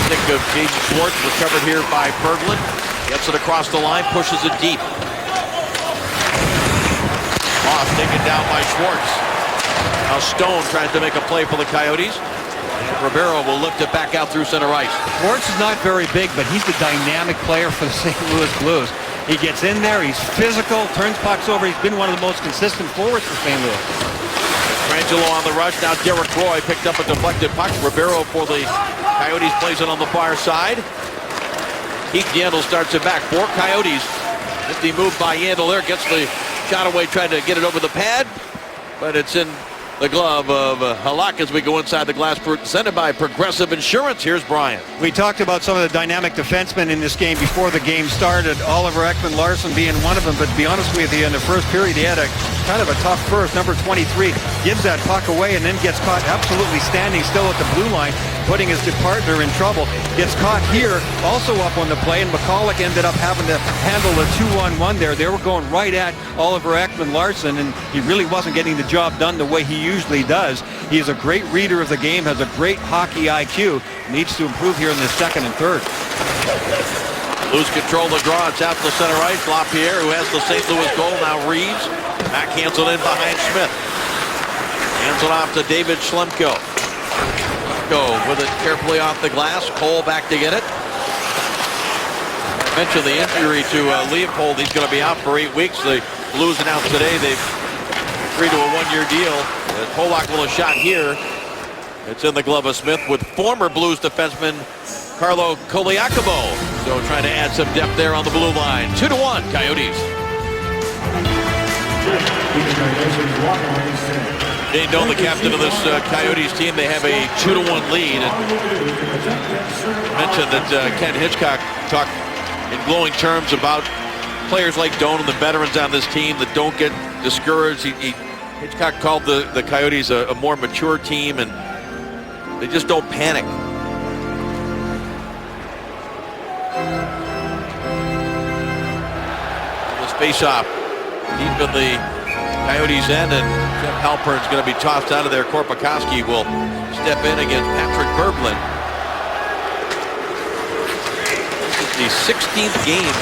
Stick of Jaden Schwartz recovered here by Berglund. Gets it across the line, pushes it deep. Moss taken down by Schwartz. Now Stone tries to make a play for the Coyotes. Ribeiro will lift it back out through center ice. Schwartz is not very big, but he's the dynamic player for the St. Louis Blues. He gets in there, he's physical, turns pucks over. He's been one of the most consistent forwards for St. Louis. Frangelo on the rush. Now Derek Roy picked up a deflected puck. Ribeiro for the Coyotes plays it on the far side. Keith Yandel starts it back. 4 Coyotes. 50 move by Yandel there. Gets the shot away, tried to get it over the pad, but it's in the glove of Halak as we go inside the glass, presented by Progressive Insurance. Here's Brian. We talked about some of the dynamic defensemen in this game before the game started, Oliver Ekman-Larsson being one of them, but to be honest with you, in the first period he had a kind of a tough first. Number 23 gives that puck away and then gets caught absolutely standing still at the blue line, putting his partner in trouble. Gets caught here, also up on the play, and McCulloch ended up having to handle a 2-on-1 there. They were going right at Oliver Ekman-Larsson, and he really wasn't getting the job done the way he usually does. He is a great reader of the game, has a great hockey IQ, needs to improve here in the second and third. Blues control the draw. It's out to center ice. LaPierre, who has the St. Louis goal. Now Reeves. Backhands it in behind Smith. Hands it off to David Schlemko. Schlemko with it carefully off the glass. Cole back to get it. I mentioned the injury to Leopold. He's going to be out for 8 weeks. The Blues announced today they've agreed to a 1-year deal. Polak will have shot here. It's in the glove of Smith with former Blues defenseman Carlo Koliakovo. So trying to add some depth there on the blue line. 2-1 Coyotes. Congratulations, Shane Doan, the captain of this Coyotes team, they have a 2-1 lead. And mentioned that Ken Hitchcock talked in glowing terms about players like Doan and the veterans on this team that don't get discouraged. Hitchcock called the Coyotes a more mature team, and they just don't panic. This face-off deep in the Coyotes' end, and Jeff Halpern's going to be tossed out of there. Korpikoski will step in against Patrick Berglund. This is the 16th game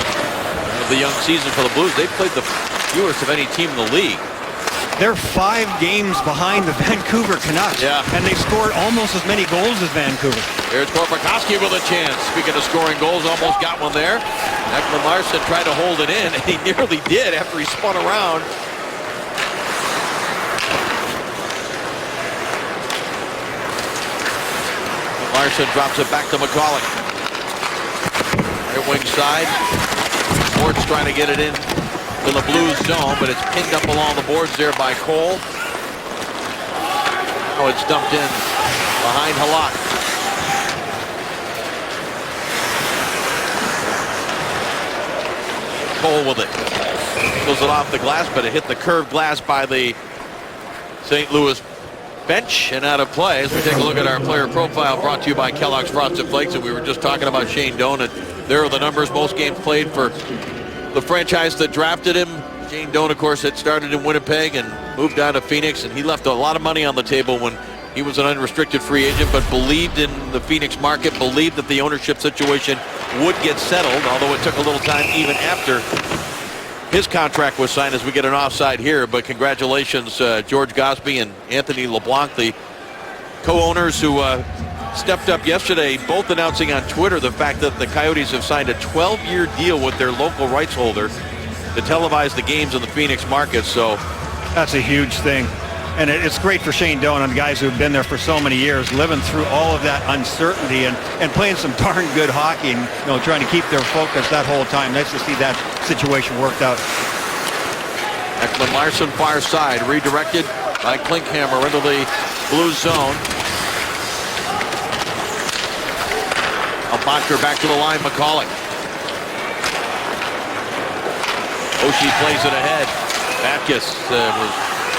of the young season for the Blues. They've played the fewest of any team in the league. They're 5 games behind the Vancouver Canucks. Yeah. And they scored almost as many goals as Vancouver. Here's Korpikoski with a chance. Speaking of scoring goals, almost got one there. Ekman Larsson tried to hold it in, and he nearly did after he spun around. Larsson drops it back to McCauley. Right wing side. Sports trying to get it in to the Blues zone, but it's pinned up along the boards there by Cole. Oh, it's dumped in behind Halak. Cole with it. Pulls it off the glass, but it hit the curved glass by the St. Louis bench and out of play. As we take a look at our player profile, brought to you by Kellogg's Frosted Flakes, and we were just talking about Shane Doan, and there are the numbers. Most games played for the franchise that drafted him. Shane Doan, of course, had started in Winnipeg and moved down to Phoenix, and he left a lot of money on the table when he was an unrestricted free agent, but believed in the Phoenix market, believed that the ownership situation would get settled, although it took a little time even after his contract was signed, as we get an offside here. But congratulations, George Gosby and Anthony LeBlanc, the co-owners who stepped up yesterday, both announcing on Twitter the fact that the Coyotes have signed a 12-year deal with their local rights holder to televise the games in the Phoenix market. So that's a huge thing. And it's great for Shane Doan and the guys who've been there for so many years, living through all of that uncertainty and playing some darn good hockey and, trying to keep their focus that whole time. Nice to see that situation worked out. Ekman Larsson far side, redirected by Klinkhammer into the Blues zone. A Bottker back to the line, McCauley. Oshie plays it ahead. Batkis was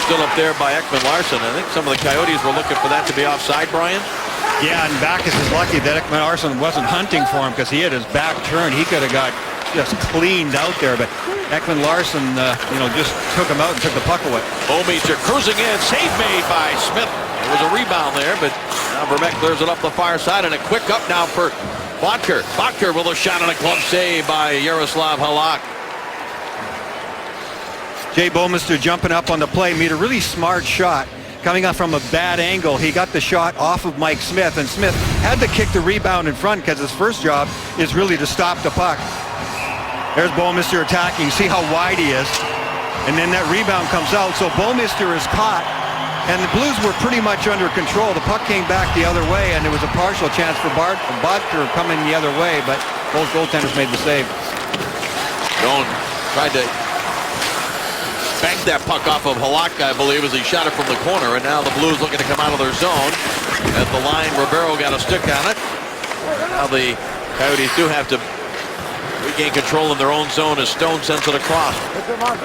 still up there by Ekman Larsson. I think some of the Coyotes were looking for that to be offside, Brian. Yeah, and Backes is lucky that Ekman Larsson wasn't hunting for him, because he had his back turned. He could have got just cleaned out there, but Ekman Larsson, just took him out and took the puck away. Bouwmeester cruising in, save made by Smith. There was a rebound there, but now Vermette clears it up the far side, and a quick up now for Bottker. Bottker with a shot and a glove save by Yaroslav Halak. Jay Bouwmeester jumping up on the play, made a really smart shot. Coming up from a bad angle, he got the shot off of Mike Smith, and Smith had to kick the rebound in front because his first job is really to stop the puck. There's Bouwmeester attacking. See how wide he is. And then that rebound comes out, so Bouwmeester is caught, and the Blues were pretty much under control. The puck came back the other way, and there was a partial chance for Bottker coming the other way, but both goaltenders made the save. Doan tried to bank that puck off of Halak, I believe, as he shot it from the corner, and now the Blues looking to come out of their zone. At the line, Ribeiro got a stick on it. Now the Coyotes do have to regain control in their own zone as Stone sends it across.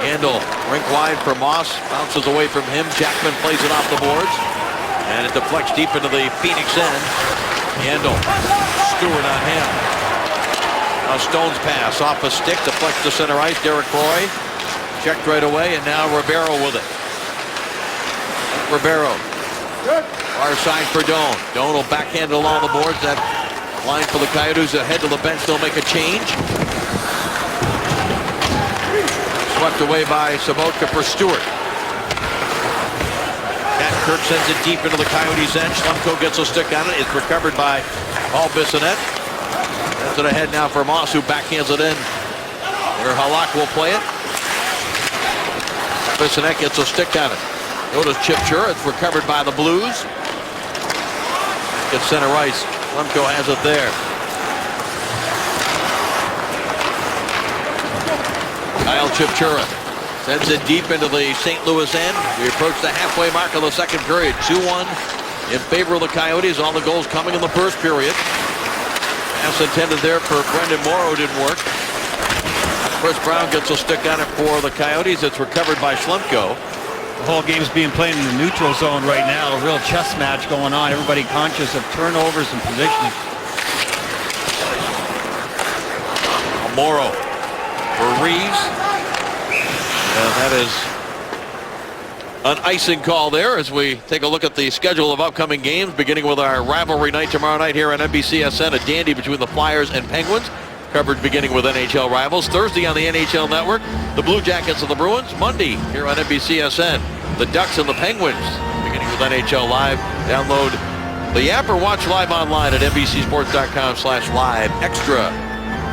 Handle rink wide for Moss, bounces away from him. Jackman plays it off the boards, and it deflects deep into the Phoenix end. Handle, Stewart on him. Now Stone's pass off a stick, deflects to center ice. Derek Roy checked right away, and now Ribeiro with it. Ribeiro. Far side for Doan. Doan will backhand it along the boards. That line for the Coyotes ahead to the bench. They'll make a change. Swept away by Sobotka for Stewart. Matt Kirk sends it deep into the Coyotes' end. Slumko gets a stick on it. It's recovered by Paul Bissonnette. Sends it ahead now for Moss, who backhands it in. Where Halak will play it. Bissonnette gets a stick on it. Notice Chip Chura. It's recovered by the Blues. Gets center ice. Lemko has it there. Kyle Chipchura Sends it deep into the St. Louis end. We approach the halfway mark of the second period. 2-1 in favor of the Coyotes. All the goals coming in the first period. Pass intended there for Brendan Morrow didn't work. Chris Brown gets a stick on it for the Coyotes. It's recovered by Schlemko. The whole game's being played in the neutral zone right now. A real chess match going on. Everybody conscious of turnovers and positioning. Morrow for Reeves. And that is an icing call there as we take a look at the schedule of upcoming games, beginning with our rivalry night tomorrow night here on NBCSN, a dandy between the Flyers and Penguins. Coverage beginning with NHL rivals. Thursday on the NHL Network, the Blue Jackets and the Bruins. Monday here on NBCSN, the Ducks and the Penguins, beginning with NHL Live. Download the app or watch live online at NBCSports.com/live extra.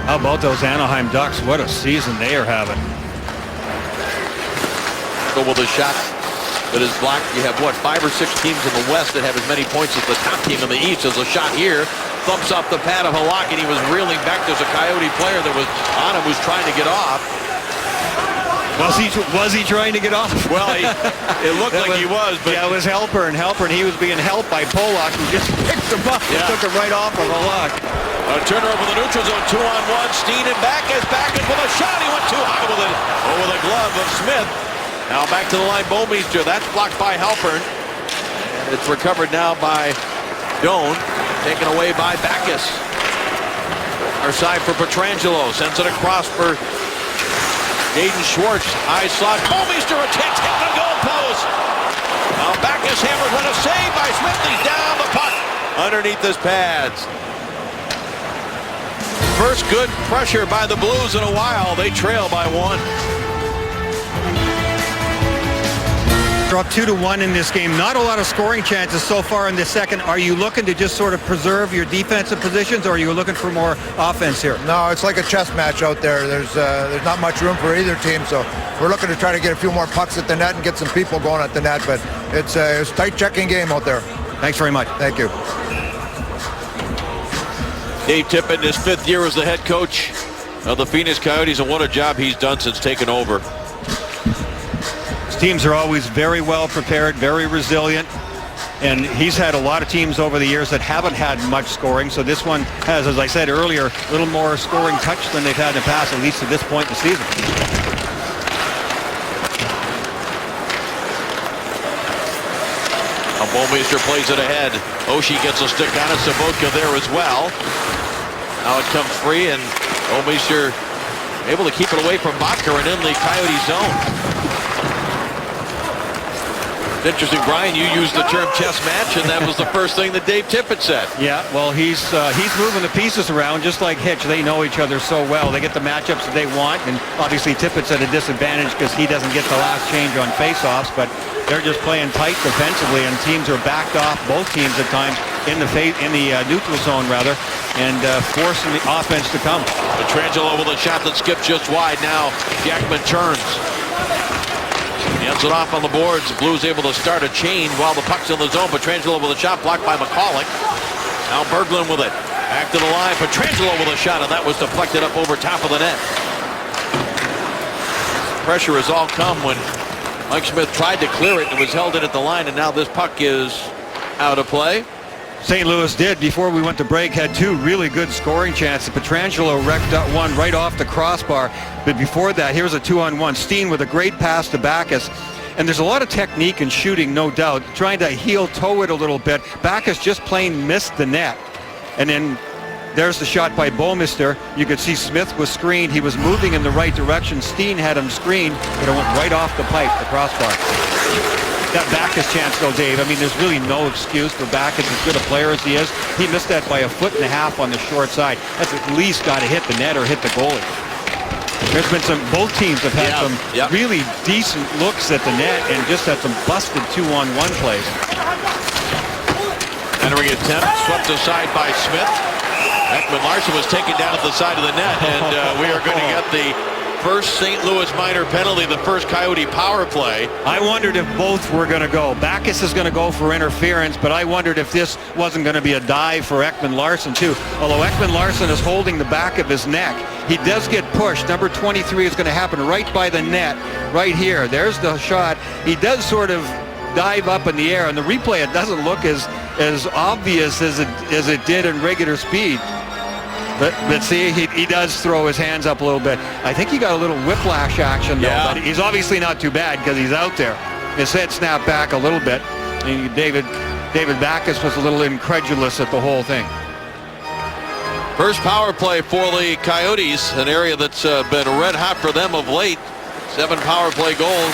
How about those Anaheim Ducks? What a season they are having. Go with a shot that is blocked. You have, 5 or 6 teams in the West that have as many points as the top team in the East. There's a shot here. Thumps off the pad of Halak, and he was reeling back. There's a Coyote player that was on him who's trying to get off. Was he trying to get off? Well, it looked like he was. But yeah, it was Halpern. He was being helped by Polak, who just picked him up and took him right off of Halak. A turner over the neutral zone, 2-on-1. Steen and Backes with a shot. He went too high with it over the glove of Smith. Now back to the line, Bouwmeester. That's blocked by Halpern. And it's recovered now by Doan. Taken away by Backes. Our side for Pietrangelo. Sends it across for Jaden Schwartz. High slot. Bouwmeester a chance. Hit the goal post. Now Backes hammered. What a save by Smith. He's down the puck underneath his pads. First good pressure by the Blues in a while. They trail by 1. They're up 2-1 in this game. Not a lot of scoring chances so far in this second. Are you looking to just sort of preserve your defensive positions, or are you looking for more offense here? No, it's like a chess match out there. There's not much room for either team, so we're looking to try to get a few more pucks at the net and get some people going at the net, but it's a tight checking game out there. Thanks very much. Thank you. Dave Tippett, his 5th year as the head coach of the Phoenix Coyotes, and what a job he's done since taking over. His teams are always very well prepared, very resilient, and he's had a lot of teams over the years that haven't had much scoring, so this one has, as I said earlier, a little more scoring touch than they've had in the past, at least at this point in the season. Bouwmeester plays it ahead. Oshie gets a stick on it. Sabotka there as well. Now it comes free, and Bouwmeester able to keep it away from Bottker and in the Coyote zone. It's interesting, Brian, you used the term chess match, and that was the first thing that Dave Tippett said. Yeah, well, he's moving the pieces around just like Hitch. They know each other so well. They get the matchups that they want, and obviously Tippett's at a disadvantage because he doesn't get the last change on faceoffs, but they're just playing tight defensively, and teams are backed off, both teams at times, in the neutral zone, rather, and forcing the offense to come. Pietrangelo with a shot that skipped just wide. Now Jackman turns. He ends it off on the boards. The Blues able to start a chain while the puck's in the zone. Pietrangelo with a shot blocked by McCulloch. Now Berglund with it. Back to the line. Pietrangelo with a shot, and that was deflected up over top of the net. Pressure has all come when Mike Smith tried to clear it and was held in at the line, and now this puck is out of play. St. Louis did, before we went to break, had 2 really good scoring chances. Pietrangelo wrecked one right off the crossbar, but before that, here's a 2-on-1. Steen with a great pass to Backes, and there's a lot of technique and shooting, no doubt, trying to heel-toe it a little bit. Backes just plain missed the net, and then there's the shot by Bouwmeester. You could see Smith was screened. He was moving in the right direction. Steen had him screened, but it went right off the pipe, the crossbar. That Backes chance, though, Dave, I mean, there's really no excuse for Backes, as good a player as he is. He missed that by 1.5 feet on the short side. That's at least got to hit the net or hit the goalie. There's been both teams have had some really decent looks at the net and just had some busted 2-on-1 plays. Entering attempt, swept aside by Smith. Ekman-Larsson was taken down at the side of the net, and we are going to get the first St. Louis minor penalty, the first Coyote power play. I wondered if both were going to go. Backes is going to go for interference, but I wondered if this wasn't going to be a dive for Ekman-Larsson too. Although Ekman-Larsson is holding the back of his neck, He does get pushed. Number 23 is going to happen right by the net, right here. There's the shot. He does sort of dive up in the air. And the replay, it doesn't look as obvious as it did in regular speed. But see, he does throw his hands up a little bit. I think he got a little whiplash action, though. Yeah. But he's obviously not too bad because he's out there. His head snapped back a little bit. And David Backes was a little incredulous at the whole thing. First power play for the Coyotes, an area that's been red hot for them of late. 7 power play goals.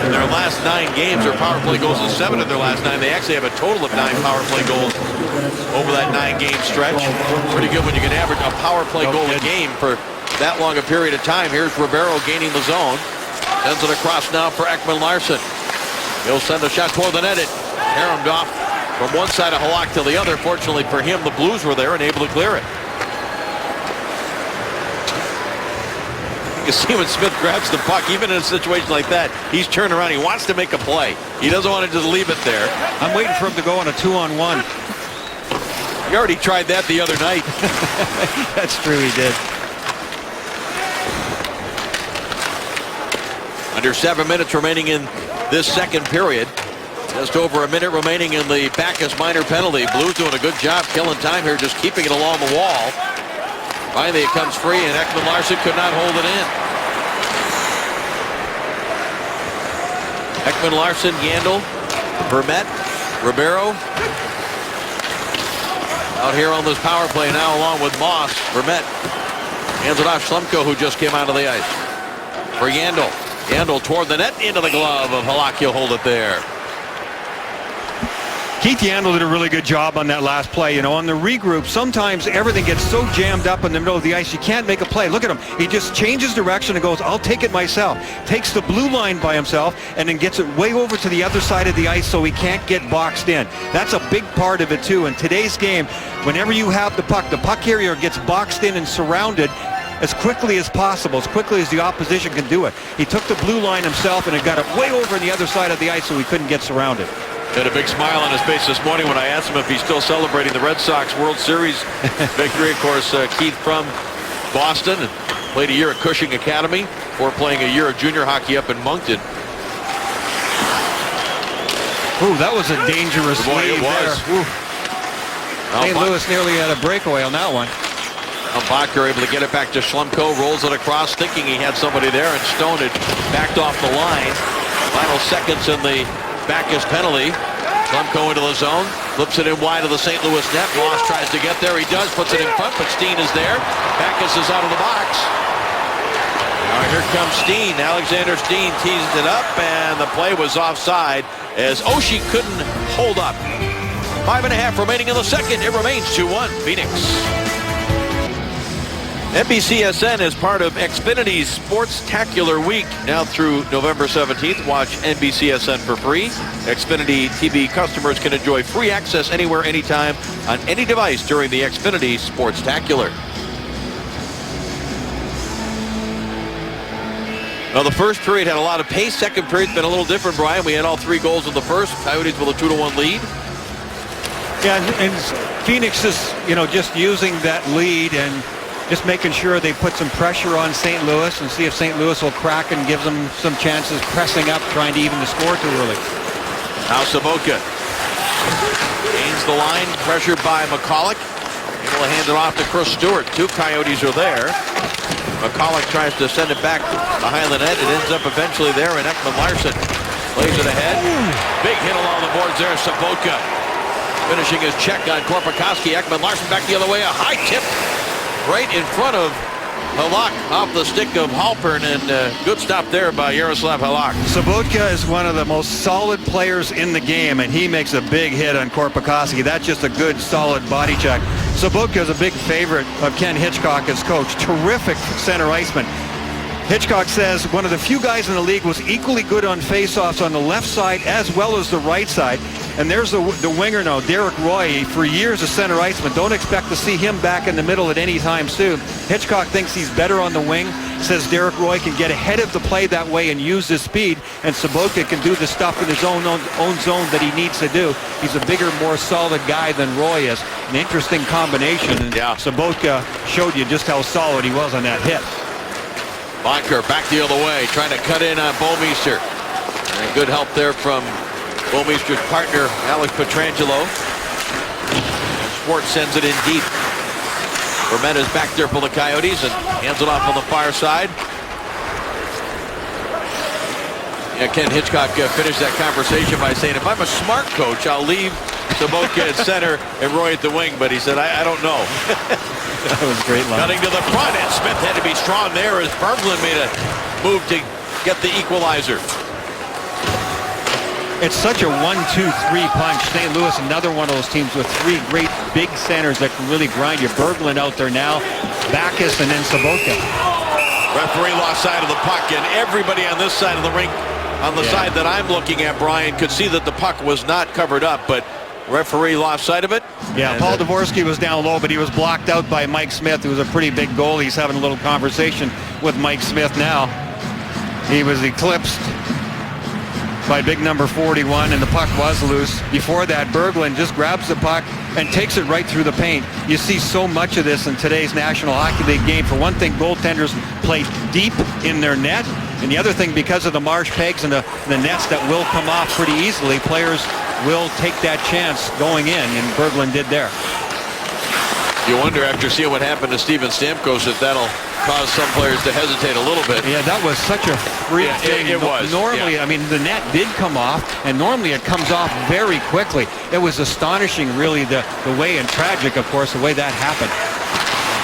In their last 9 games, their power play goals is 7 of their last 9. They actually have a total of 9 power play goals over that 9-game stretch. Pretty good when you can average a power play goal a game for that long a period of time. Here's Ribeiro gaining the zone. Sends it across now for Ekman Larsson. He'll send a shot toward the net. It harromed off from one side of Halak to the other. Fortunately for him, the Blues were there and able to clear it. You can see when Smith grabs the puck, even in a situation like that, he's turning around. He wants to make a play. He doesn't want to just leave it there. I'm waiting for him to go on a 2-on-1. He already tried that the other night. That's true, he did. Under 7 minutes remaining in this second period. Just over a minute remaining in the Backes minor penalty. Blues doing a good job killing time here, just keeping it along the wall. Finally, it comes free, and Ekman Larsson could not hold it in. Ekman Larsson, Yandel, Vermette, Ribeiro. Out here on this power play now, along with Moss. Vermette hands it off Schlemko, who just came out of the ice. For Yandel. Yandel toward the net, into the glove of Halak. He'll hold it there. Keith Yandel did a really good job on that last play. You know, on the regroup, sometimes everything gets so jammed up in the middle of the ice, you can't make a play. Look at him. He just changes direction and goes, I'll take it myself. Takes the blue line by himself and then gets it way over to the other side of the ice so he can't get boxed in. That's a big part of it, too. In today's game, whenever you have the puck carrier gets boxed in and surrounded as quickly as possible, as quickly as the opposition can do it. He took the blue line himself and it got it way over on the other side of the ice so he couldn't get surrounded. Had a big smile on his face this morning when I asked him if he's still celebrating the Red Sox World Series victory. Of course, Keith from Boston and played a year at Cushing Academy before playing a year of junior hockey up in Moncton. Ooh, that was a dangerous Boy, it lead was. there. St. Louis nearly had a breakaway on that one. Now Bakker able to get it back to Schlemko, rolls it across, thinking he had somebody there, and Stone had backed off the line. Final seconds in the Backes penalty. Schlemko into the zone, flips it in wide of the St. Louis net. Moss tries to get there. He does, puts it in front, but Steen is there. Backes is out of the box. Now here comes Steen. Alexander Steen teased it up, and the play was offside as Oshie couldn't hold up. 5.5 remaining in the second. It remains 2-1 Phoenix. NBCSN is part of Xfinity's Sportstacular Week now through November 17th. Watch NBCSN for free. Xfinity TV customers can enjoy free access anywhere, anytime, on any device during the Xfinity Sportstacular. Now, the first period had a lot of pace. Second period's been a little different, Brian. We had all 3 goals in the first. Coyotes with a 2-1 lead. Yeah, and Phoenix is, just using that lead and just making sure they put some pressure on St. Louis and see if St. Louis will crack and give them some chances pressing up, trying to even the score too early. Now Sabotka gains the line, pressured by McCulloch. Able to hand it off to Chris Stewart. 2 Coyotes are there. McCulloch tries to send it back behind the net. It ends up eventually there, and Ekman Larsson plays it ahead. Big hit along the boards there. Sabotka finishing his check on Korpikoski. Ekman Larsson back the other way. A high tip right in front of Halak off the stick of Halpern, and good stop there by Yaroslav Halak. Sabotka is one of the most solid players in the game, and he makes a big hit on Korpikoski. That's just a good, solid body check. Sabotka is a big favorite of Ken Hitchcock as coach. Terrific center iceman. Hitchcock says one of the few guys in the league was equally good on faceoffs on the left side as well as the right side. And there's the winger now, Derek Roy, for years a center iceman. Don't expect to see him back in the middle at any time soon. Hitchcock thinks he's better on the wing says Derek Roy can get ahead of the play that way and use his speed, and Sobotka can do the stuff in his own zone that he needs to do. He's a bigger, more solid guy than Roy is. An interesting combination, and Sobotka showed you just how solid he was on that hit. Bonker back the other way, trying to cut in on Bouwmeester. And good help there from Bouwmeester's partner, Alex Pietrangelo. Schwartz sends it in deep. Vermette is back there for the Coyotes and hands it off on the far side. Yeah, Ken Hitchcock finished that conversation by saying, if I'm a smart coach, I'll leave Sobotka at center and Roy at the wing. But he said, I don't know. That was a great line. Cutting to the front, and Smith had to be strong there as Berglund made a move to get the equalizer. It's such a 1-2-3 punch. St. Louis, another one of those teams with three great big centers that can really grind you. Berglund out there now, Backes, and then Sobotka. Referee lost sight of the puck, and everybody on this side of the rink, on the side that I'm looking at, Brian, could see that the puck was not covered up, but referee lost sight of it. Yeah, Paul Dvorsky was down low, but he was blocked out by Mike Smith, who was a pretty big goal. He's having a little conversation with Mike Smith now. He was eclipsed by big number 41, and the puck was loose. Before that, Berglund just grabs the puck and takes it right through the paint. You see so much of this in today's National Hockey League game. For one thing, goaltenders play deep in their net, and the other thing, because of the marsh pegs and the nets that will come off pretty easily, players will take that chance going in, and Berglund did there. You wonder, after seeing what happened to Steven Stamkos, if that'll cause some players to hesitate a little bit. Yeah, that was such a freak thing. It was. Normally, I mean, the net did come off, and normally it comes off very quickly. It was astonishing, really, the way, and tragic, of course, the way that happened.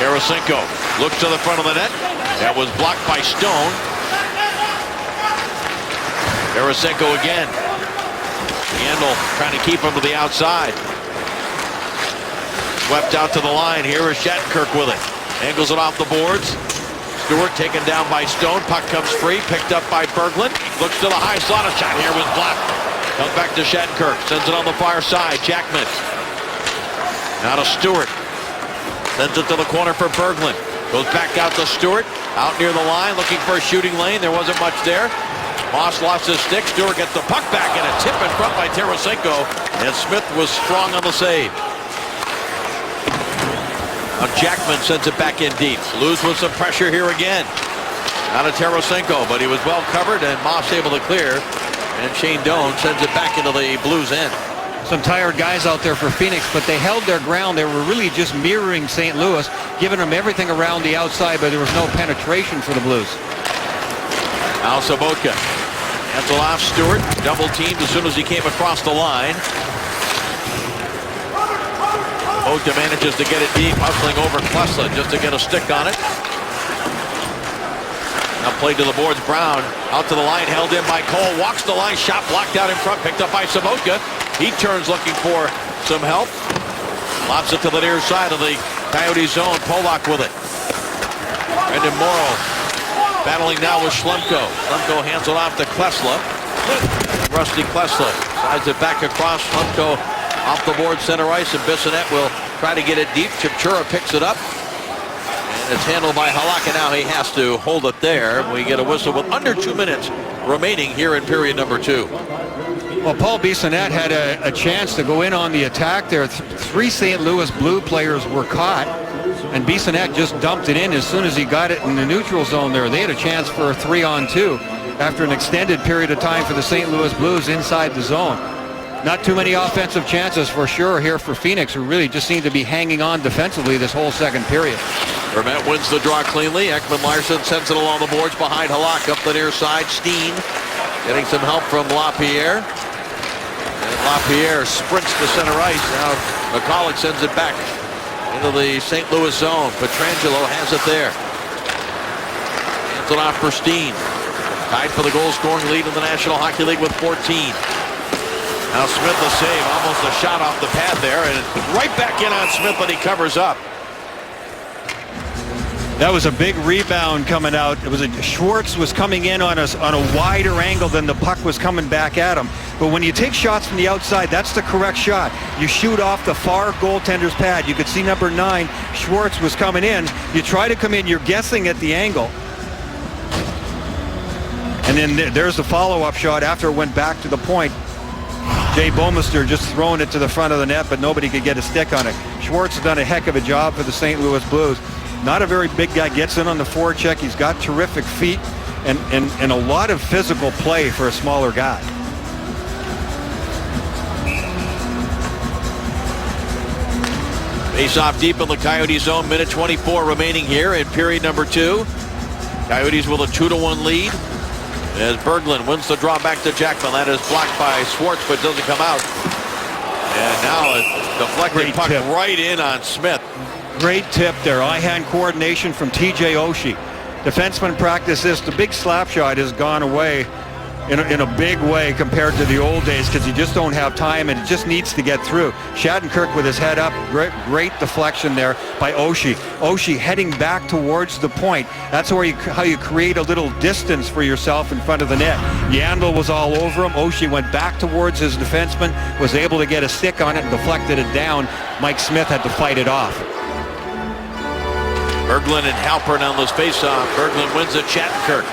Tarasenko looks to the front of the net. That was blocked by Stone. Tarasenko again. Yandel trying to keep him to the outside. Swept out to the line. Here is Shattenkirk with it. Angles it off the boards. Stewart taken down by Stone. Puck comes free. Picked up by Berglund. Looks to the high slot. A shot here was blocked. Comes back to Shattenkirk. Sends it on the far side. Jackman. Now to Stewart. Sends it to the corner for Berglund. Goes back out to Stewart. Out near the line. Looking for a shooting lane. There wasn't much there. Moss lost his stick. Stewart gets the puck back, and a tip in front by Tarasenko. And Smith was strong on the save. Now Jackman sends it back in deep. Lose with some pressure here again. Out of Tarasenko, but he was well covered, and Moss able to clear. And Shane Doan sends it back into the Blues' end. Some tired guys out there for Phoenix, but they held their ground. They were really just mirroring St. Louis, giving them everything around the outside, but there was no penetration for the Blues. Now Sobotka. Cancel off Stewart. Double teamed as soon as he came across the line. Sobotka manages to get it deep, hustling over Klesla just to get a stick on it. Now played to the boards. Brown out to the line, held in by Cole. Walks the line, shot blocked out in front, picked up by Sobotka. He turns looking for some help. Lobs it to the near side of the Coyote zone. Polak with it. Brendan Morrow battling now with Schlemko. Schlemko hands it off to Klesla. Rusty Klesla slides it back across. Schlemko off the board, center ice, and Bissonnette will try to get it deep. Chipchura picks it up. And it's handled by Halak, and now he has to hold it there. We get a whistle with under 2 minutes remaining here in period number 2. Well, Paul Bissonnette had a chance to go in on the attack there. Three St. Louis Blue players were caught, and Bissonnette just dumped it in as soon as he got it in the neutral zone there. They had a chance for a 3-on-2 after an extended period of time for the St. Louis Blues inside the zone. Not too many offensive chances for sure here for Phoenix, who really just seem to be hanging on defensively this whole second period. Vermette wins the draw cleanly. Ekman-Larsson sends it along the boards behind Halak up the near side. Steen getting some help from LaPierre. And LaPierre sprints to center ice. Now McCulloch sends it back into the St. Louis zone. Pietrangelo has it there. Hands it off for Steen. Tied for the goal-scoring lead in the National Hockey League with 14. Now Smith a save, almost a shot off the pad there, and right back in on Smith, but he covers up. That was a big rebound coming out. It was Schwartz was coming in on a wider angle than the puck was coming back at him. But when you take shots from the outside, that's the correct shot. You shoot off the far goaltender's pad. You could see number 9, Schwartz was coming in. You try to come in, you're guessing at the angle. And then there's the follow-up shot after it went back to the point. Jay Bouwmeester just throwing it to the front of the net, but nobody could get a stick on it. Schwartz has done a heck of a job for the St. Louis Blues. Not a very big guy, gets in on the forecheck. He's got terrific feet and a lot of physical play for a smaller guy. Face off deep in the Coyote zone. Minute 24 remaining here in period number 2. Coyotes with a 2-1 lead. As Berglund wins the draw back to Jackman. That is blocked by Schwartz, but doesn't come out. And now a deflected puck right in on Smith. Great tip there. Eye-hand coordination from TJ Oshie. Defenseman practice this. The big slap shot has gone away in a big way compared to the old days because you just don't have time and it just needs to get through. Shattenkirk with his head up. Great deflection there by Oshie. Oshie heading back towards the point. That's where how you create a little distance for yourself in front of the net. Yandel was all over him. Oshie went back towards his defenseman, was able to get a stick on it and deflected it down. Mike Smith had to fight it off. Berglund and Halpern on this faceoff. Berglund wins it. Shattenkirk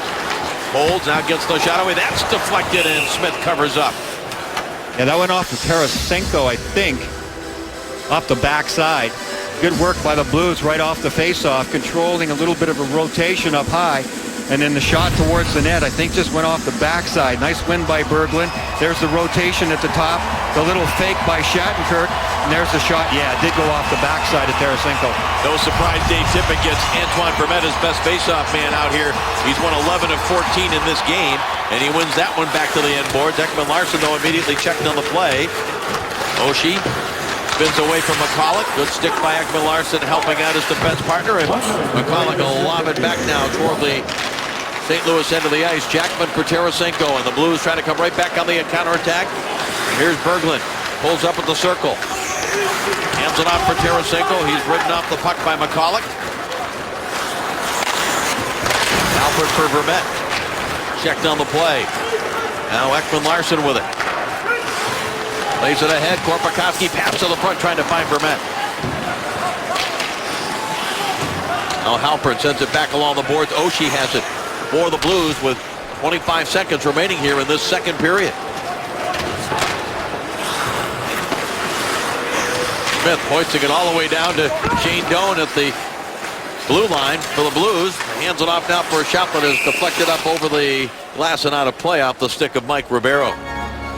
holds, now gets the shot away. That's deflected and Smith covers up. Yeah, that went off to Tarasenko, I think, off the backside. Good work by the Blues right off the faceoff, controlling a little bit of a rotation up high. And then the shot towards the net, I think, just went off the backside. Nice win by Berglund. There's the rotation at the top. The little fake by Shattenkirk. And there's the shot. Yeah, it did go off the backside of Tarasenko. No surprise Dave Tippett gets Antoine Vermette, his best faceoff man out here. He's won 11 of 14 in this game, and he wins that one back to the end boards. Ekman Larsson, though, immediately checked on the play. Oshie spins away from McCulloch. Good stick by Ekman Larsson, helping out his defense partner, and McCulloch will lob it back now toward the St. Louis end of the ice. Jackman for Tarasenko, and the Blues trying to come right back on the counterattack. Here's Berglund, pulls up at the circle. Hands it off for Tarasenko. He's ridden off the puck by McCulloch. Alfred for Vermette. Checked on the play. Now Ekman Larsson with it. Lays it ahead. Korpikoski pass to the front trying to find Vermette. Now Halpern sends it back along the boards. Oshie has it for the Blues with 25 seconds remaining here in this second period. Smith hoisting it all the way down to Shane Doan at the blue line for the Blues. Hands it off now for a shot, but is deflected up over the glass and out of play off the stick of Mike Ribeiro.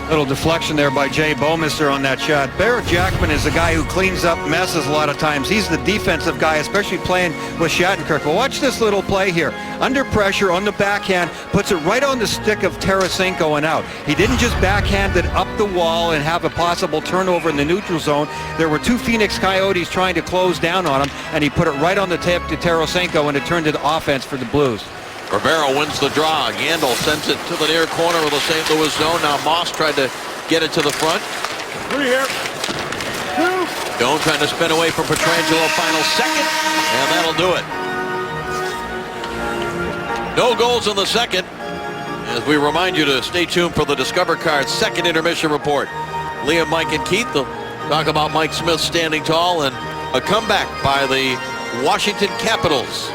Little deflection there by Jay Bouwmeester on that shot. Barrett Jackman is the guy who cleans up messes a lot of times. He's the defensive guy, especially playing with Shattenkirk. But watch this little play here. Under pressure on the backhand, puts it right on the stick of Tarasenko and out. He didn't just backhand it up the wall and have a possible turnover in the neutral zone. There were two Phoenix Coyotes trying to close down on him, and he put it right on the tip to Tarasenko, and it turned into offense for the Blues. Ribeiro wins the draw. Yandel sends it to the near corner of the St. Louis zone. Now Moss tried to get it to the front. 3 here. 2. Doan trying to spin away from Pietrangelo. Final second, and that'll do it. No goals in the second. As we remind you to stay tuned for the Discover Card second intermission report. Liam, Mike, and Keith will talk about Mike Smith standing tall and a comeback by the Washington Capitals.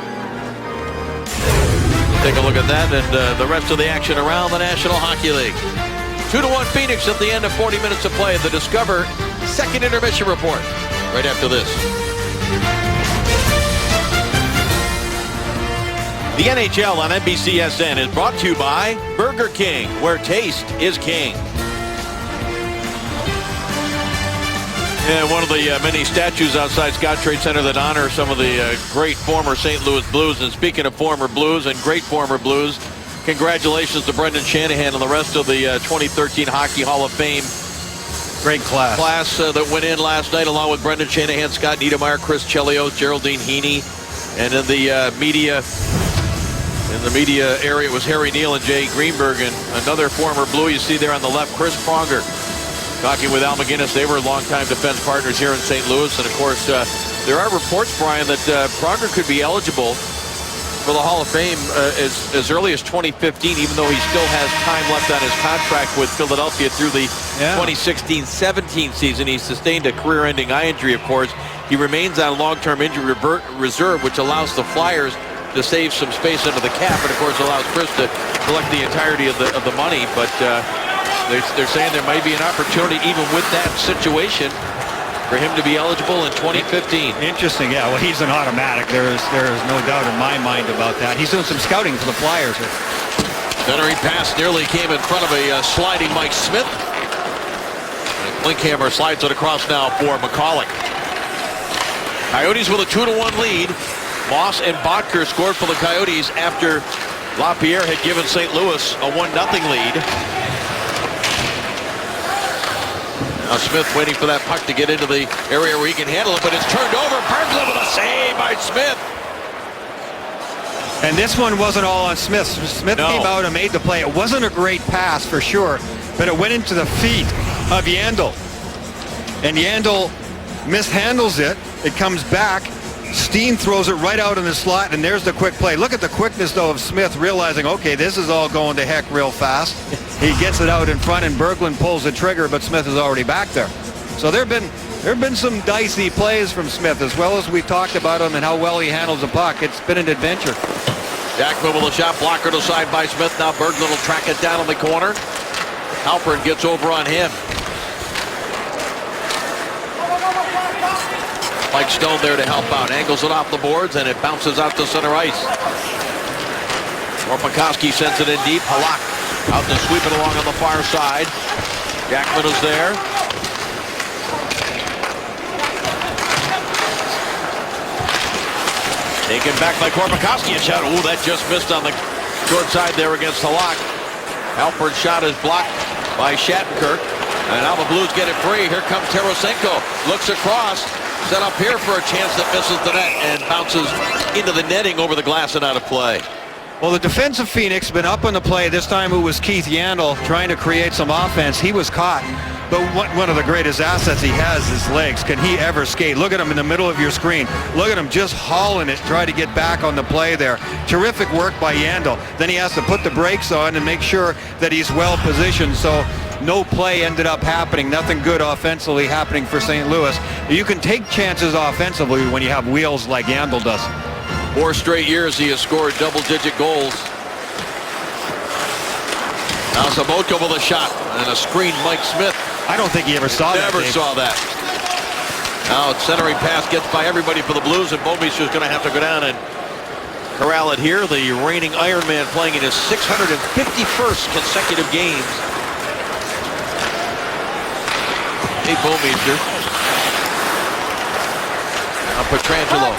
Take a look at that and the rest of the action around the National Hockey League. 2-1 Phoenix at the end of 40 minutes of play. The Discover second intermission report right after this. The NHL on NBCSN is brought to you by Burger King, where taste is king. And one of the many statues outside Scott Trade Center that honor some of the great former St. Louis Blues. And speaking of former Blues and great former Blues, congratulations to Brendan Shanahan and the rest of the 2013 Hockey Hall of Fame Great class that went in last night, along with Brendan Shanahan, Scott Niedermayer, Chris Chelios, Geraldine Heaney, and in the media area it was Harry Neal and Jay Greenberg, and another former Blue you see there on the left, Chris Pronger. Talking with Al McGinnis, they were longtime defense partners here in St. Louis. And, of course, there are reports, Brian, that Pronger could be eligible for the Hall of Fame as early as 2015, even though he still has time left on his contract with Philadelphia through the 2016-17 season. He sustained a career-ending eye injury, of course. He remains on long-term injury reserve, which allows the Flyers to save some space under the cap, and of course allows Chris to collect the entirety of the money. But they're saying there might be an opportunity even with that situation for him to be eligible in 2015. Interesting, yeah. Well, he's an automatic. There is no doubt in my mind about that. He's doing some scouting for the Flyers here. Centering pass nearly came in front of a sliding Mike Smith. And Klinkhammer slides it across now for McCulloch. Coyotes with a 2-1 lead. Moss and Bodker scored for the Coyotes after LaPierre had given St. Louis a 1-0 lead. Now Smith waiting for that puck to get into the area where he can handle it, but it's turned over. Berglund with a save by Smith. And this one wasn't all on Smith. Smith came out and made the play. It wasn't a great pass for sure, but it went into the feet of Yandel. And Yandel mishandles it. It comes back. Steen throws it right out in the slot, and there's the quick play. Look at the quickness, though, of Smith realizing, okay, this is all going to heck real fast. He gets it out in front, and Berglund pulls the trigger, but Smith is already back there. So there have been some dicey plays from Smith, as well as we talked about him and how well he handles the puck. It's been an adventure. Jackman with a shot blocker to side by Smith. Now Berglund will track it down in the corner. Halpern gets over on him. Mike Stone there to help out. Angles it off the boards, and it bounces out to center ice. Orpikoski sends it in deep. Halak out to sweep it along on the far side. Jackman is there. Taken back by Korpikoski. A shot. Ooh, that just missed on the short side there against Halak. Halpern's shot is blocked by Shattenkirk. And now the Blues get it free. Here comes Tarasenko. Looks across. Set up here for a chance that misses the net and bounces into the netting over the glass and out of play. Well, the defense of Phoenix been up on the play. This time it was Keith Yandel trying to create some offense. He was caught. But one of the greatest assets he has is legs. Can he ever skate? Look at him in the middle of your screen. Look at him just hauling it, try to get back on the play there. Terrific work by Yandel. Then he has to put the brakes on and make sure that he's well positioned. So no play ended up happening. Nothing good offensively happening for St. Louis. You can take chances offensively when you have wheels like Yandel does. 4 straight years he has scored double-digit goals. Now Sobotka with a shot and a screen. Mike Smith. I don't think he ever saw that. Never saw that. Now it's centering pass gets by everybody for the Blues, and Bomi's just going to have to go down and corral it here. The reigning Ironman playing in his 651st consecutive games. Hey, Bouwmeester. Now Pietrangelo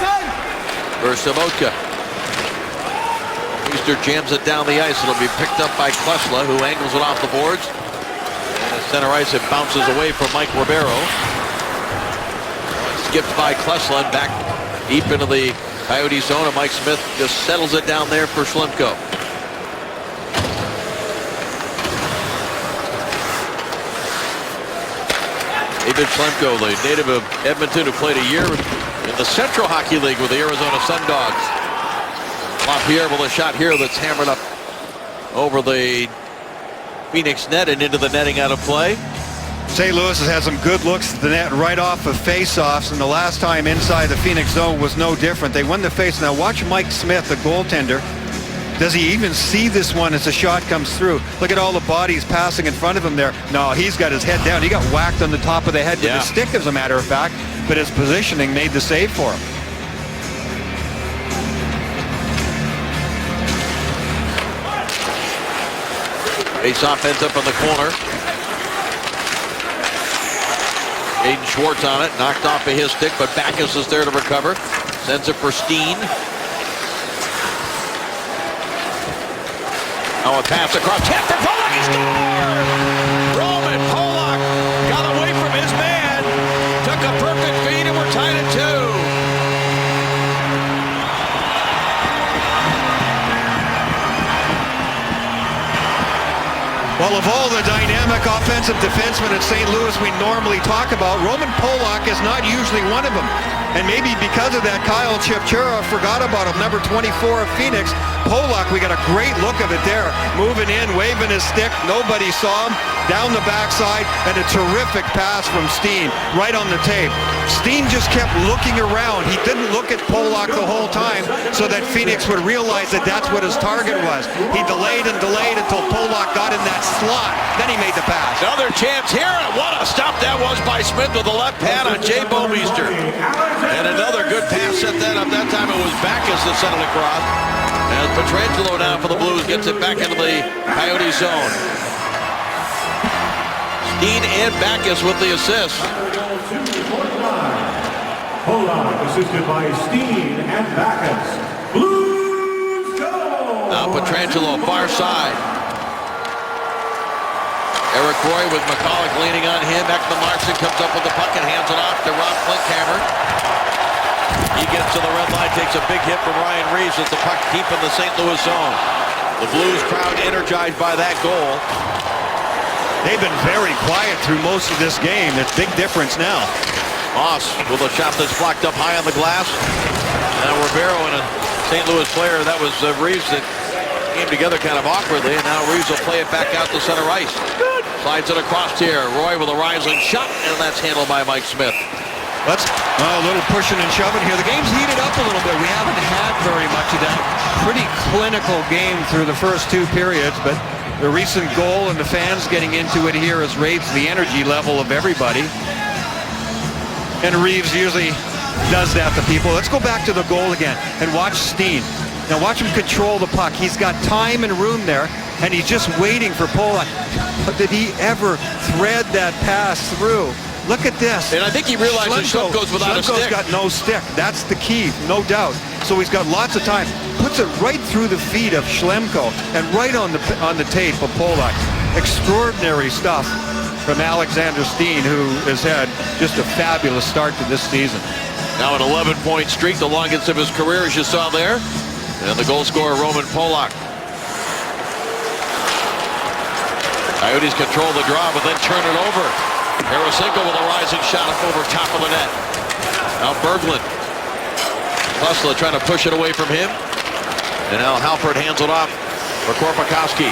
for Sobotka. Meester jams it down the ice. It'll be picked up by Klesla, who angles it off the boards. And at center ice, it bounces away from Mike Ribeiro. Skipped by Klesla and back deep into the Coyote zone, and Mike Smith just settles it down there for Schlemko. David Schlemko, the native of Edmonton, who played a year in the Central Hockey League with the Arizona Sundogs. LaPierre with a shot here that's hammered up over the Phoenix net and into the netting out of play. St. Louis has had some good looks at the net right off of face-offs, and the last time inside the Phoenix zone was no different. They won the face. Now watch Mike Smith, the goaltender. Does he even see this one as the shot comes through? Look at all the bodies passing in front of him there. No, he's got his head down. He got whacked on the top of the head with his stick, as a matter of fact, but his positioning made the save for him. Face-off ends up in the corner. Aiden Schwartz on it, knocked off of his stick, but Backus is there to recover. Sends it for Steen. Now a pass across. Tap for Pollock. He scores! Roman Pollock got away from his man. Took a perfect feed, and we're tied at 2. Well, of all the dynamic offensive defensemen in St. Louis we normally talk about, Roman Pollock is not usually one of them. And maybe because of that, Kyle Chipchura forgot about him, number 24 of Phoenix. Polak, we got a great look of it there. Moving in, waving his stick. Nobody saw him. Down the backside, and a terrific pass from Steen right on the tape. Steen just kept looking around. He didn't look at Polak the whole time so that Phoenix would realize that that's what his target was. He delayed and delayed until Polak got in that slot. Then he made the pass. Another chance here, and what a stop that was by Smith with the left pad on Jay Bouwmeester. And another good pass set that up. That time it was Backus that sent it across. As Pietrangelo now for the Blues gets it back into the Coyote zone. Steen and Backus with the assist. Polak assisted by Steen and Backus. Blues go! Now Pietrangelo far side. Eric Roy with McCulloch leaning on him. Ekman Larsson comes up with the puck and hands it off to Rob Klinkhammer. He gets to the red line, takes a big hit from Ryan Reeves with the puck deep in the St. Louis zone. The Blues crowd energized by that goal. They've been very quiet through most of this game. It's a big difference now. Moss with a shot that's blocked up high on the glass. Now Ribeiro and a St. Louis player. That was Reeves that came together kind of awkwardly, and now Reeves will play it back out to center ice. Slides it across here. Roy with a rising shot, and that's handled by Mike Smith. That's a little pushing and shoving here. The game's heated up a little bit. We haven't had very much of that pretty clinical game through the first two periods, but the recent goal and the fans getting into it here has raised the energy level of everybody. And Reeves usually does that to people. Let's go back to the goal again and watch Steen. Now watch him control the puck. He's got time and room there, and he's just waiting for Polak. But did he ever thread that pass through? Look at this. And I think he realizes Schlemko's without a stick. Got no stick. That's the key, no doubt. So he's got lots of time. Puts it right through the feet of Schlemko and right on the tape of Polak. Extraordinary stuff from Alexander Steen, who has had just a fabulous start to this season. Now an 11-point streak, the longest of his career, as you saw there. And the goal scorer, Roman Polak. Coyotes control the draw, but then turn it over. Tarasenko with a rising shot up over top of the net. Now Berglund. Hustler trying to push it away from him. And now Halford hands it off for Korpikoski.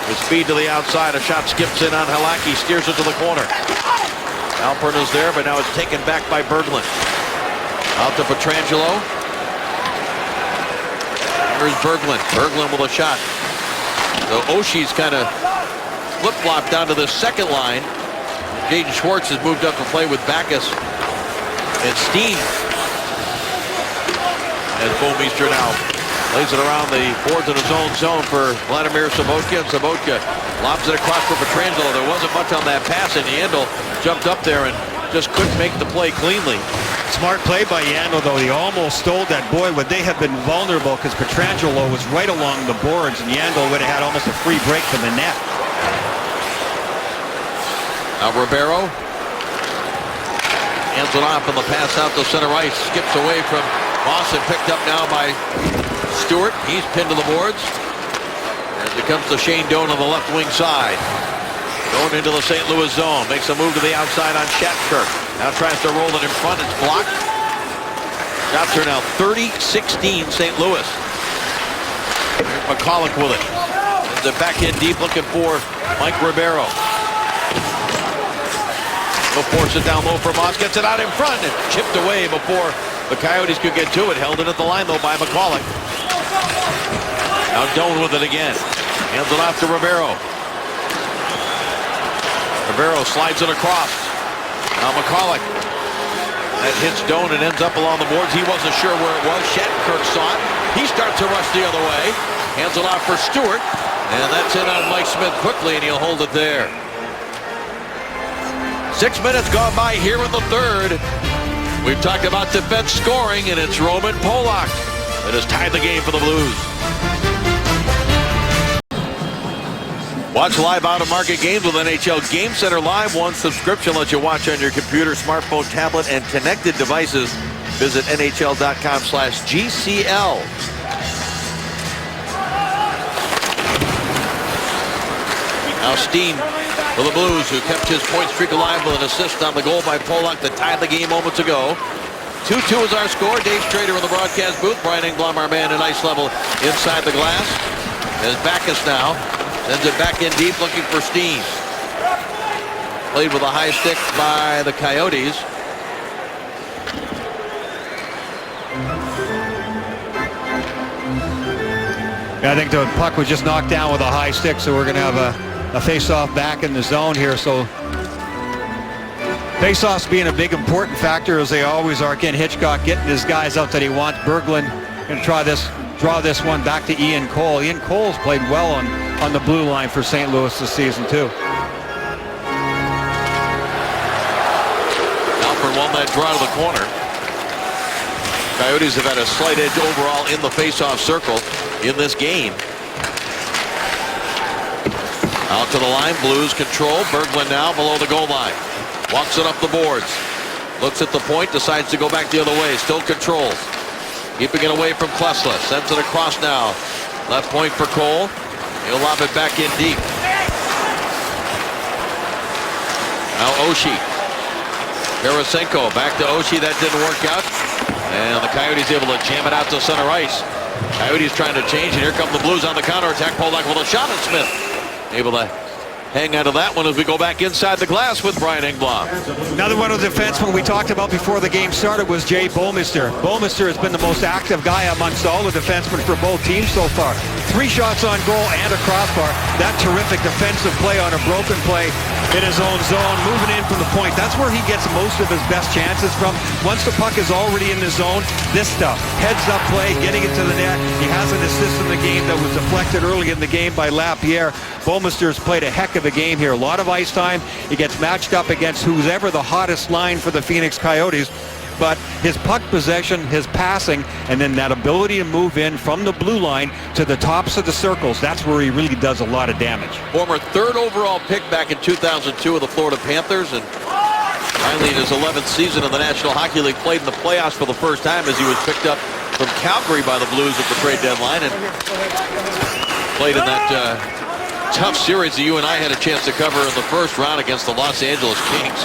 With speed to the outside, a shot skips in on Halaki, steers it to the corner. Halpern is there, but now it's taken back by Berglund. Out to Pietrangelo. Here's Berglund. Berglund with a shot. So Oshie's kind of flip-flopped down to the second line. Jaden Schwartz has moved up to play with Backus and Steen. As Bouwmeester now lays it around the boards in his own zone for Vladimir Sobotka. And Sobotka lobs it across for Pietrangelo. There wasn't much on that pass, and Yandel jumped up there and just couldn't make the play cleanly. Smart play by Yandel, though. He almost stole that. Boy, would they have been vulnerable, because Pietrangelo was right along the boards, and Yandel would have had almost a free break to the net. Now Ribeiro hands it off, and the pass out to center ice. Skips away from Boston, picked up now by Stewart. He's pinned to the boards. As it comes to Shane Doan on the left wing side. Going into the St. Louis zone. Makes a move to the outside on Shattenkirk. Now tries to roll it in front. It's blocked. Shots are now 30-16 St. Louis. Here's McCulloch with it. The backhand deep looking for Mike Ribeiro. He'll force it down low for Moss. Gets it out in front and chipped away before the Coyotes could get to it. Held it at the line though by McCulloch. Now Doan with it again. Hands it off to Ribeiro. Ribeiro slides it across. Now McCulloch. That hits Doan and ends up along the boards. He wasn't sure where it was. Shattenkirk saw it. He starts to rush the other way. Hands it off for Stewart. And that's in on Mike Smith quickly, and he'll hold it there. 6 minutes gone by here in the third. We've talked about defense scoring, and it's Roman Polak that has tied the game for the Blues. Watch live out-of-market games with NHL Game Center Live. One subscription lets you watch on your computer, smartphone, tablet, and connected devices. Visit NHL.com/GCL. Now Steen for the Blues, who kept his point streak alive with an assist on the goal by Polak that tied the game moments ago. 2-2 is our score. Dave Strader in the broadcast booth. Brian Engblom, our man, at ice level inside the glass. As Backus now sends it back in deep, looking for Steen. Played with a high stick by the Coyotes. I think the puck was just knocked down with a high stick, so we're going to have a face-off back in the zone here. So face-offs being a big important factor, as they always are. Ken Hitchcock getting his guys out that he wants. Berglund going to draw this one back to Ian Cole. Ian Cole's played well on the blue line for St. Louis this season too. Alford won that draw to the corner. Coyotes have had a slight edge overall in the face-off circle in this game. Out to the line, Blues control. Berglund now below the goal line. Walks it up the boards. Looks at the point, decides to go back the other way. Still controls. Keeping it away from Klesla. Sends it across now. Left point for Cole. He'll lob it back in deep. Now Oshie. Tarasenko back to Oshie. That didn't work out. And the Coyotes able to jam it out to center ice. Coyotes trying to change, and here come the Blues on the counterattack. Polak with a shot, and Smith able to hang on to that one as we go back inside the glass with Brian Engblom. Another one of the defensemen we talked about before the game started was Jay Bouwmeester. Bouwmeester has been the most active guy amongst all the defensemen for both teams so far. 3 shots on goal and a crossbar. That terrific defensive play on a broken play in his own zone, moving in from the point. That's where he gets most of his best chances from. Once the puck is already in the zone, this stuff, heads up play, getting it to the net. He has an assist in the game that was deflected early in the game by Lapierre. Bouwmeester's played a heck of a game here. A lot of ice time. He gets matched up against who's ever the hottest line for the Phoenix Coyotes. But his puck possession, his passing, and then that ability to move in from the blue line to the tops of the circles, that's where he really does a lot of damage. Former 3rd overall pick back in 2002 of the Florida Panthers, and finally in his 11th season in the National Hockey League, played in the playoffs for the first time as he was picked up from Calgary by the Blues at the trade deadline, and played in that tough series that you and I had a chance to cover in the first round against the Los Angeles Kings.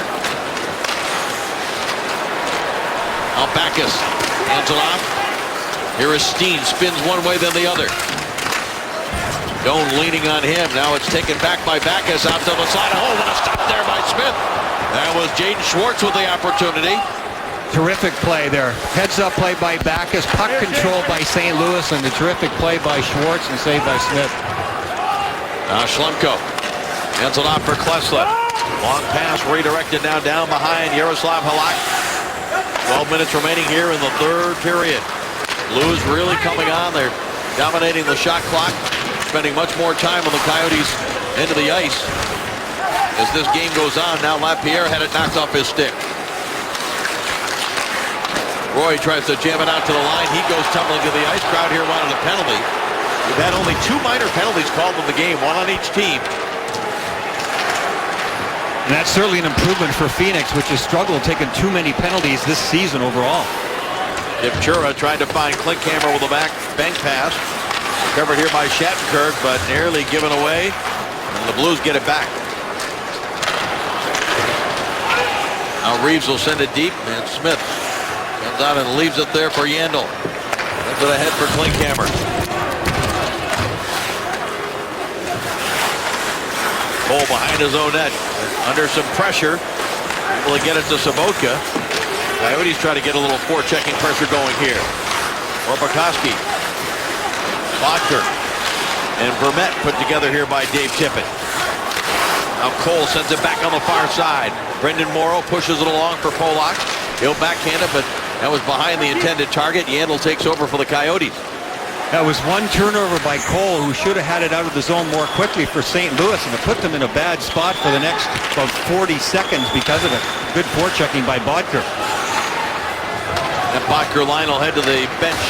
Now Backus hands it off. Here is Steen, spins one way then the other. Doan leaning on him. Now it's taken back by Backus out to the side. Oh, what a stop there by Smith. That was Jaden Schwartz with the opportunity. Terrific play there. Heads up play by Backus, puck control by St. Louis, and the terrific play by Schwartz and saved by Smith. Now Schlemko hands it off for Klesla. Long pass redirected now down behind Yaroslav Halak. 12 minutes remaining here in the 3rd period. Blues really coming on. They're dominating the shot clock, spending much more time on the Coyotes' end of the ice. As this game goes on, now Lapierre had it knocked off his stick. Roy tries to jam it out to the line. He goes tumbling to the ice. Crowd here wanted a penalty. We've had only 2 minor penalties called in the game, 1 on each team. And that's certainly an improvement for Phoenix, which has struggled taking too many penalties this season overall. Dipchura tried to find Klinkhammer with a bank pass. Covered here by Shattenkirk, but nearly given away. And the Blues get it back. Now Reeves will send it deep, and Smith comes out and leaves it there for Yandel. Sends it ahead for Klinkhammer. Cole behind his own net. Under some pressure. Able to get it to Sobotka. Coyotes try to get a little forechecking pressure going here. Orbakoski. Bodker. And Vermette put together here by Dave Tippett. Now Cole sends it back on the far side. Brendan Morrow pushes it along for Polak. He'll backhand it, but that was behind the intended target. Yandel takes over for the Coyotes. That was one turnover by Cole, who should have had it out of the zone more quickly for St. Louis, and it put them in a bad spot for the next about 40 seconds because of it. Good forechecking by Bodker. And Bodker line will head to the bench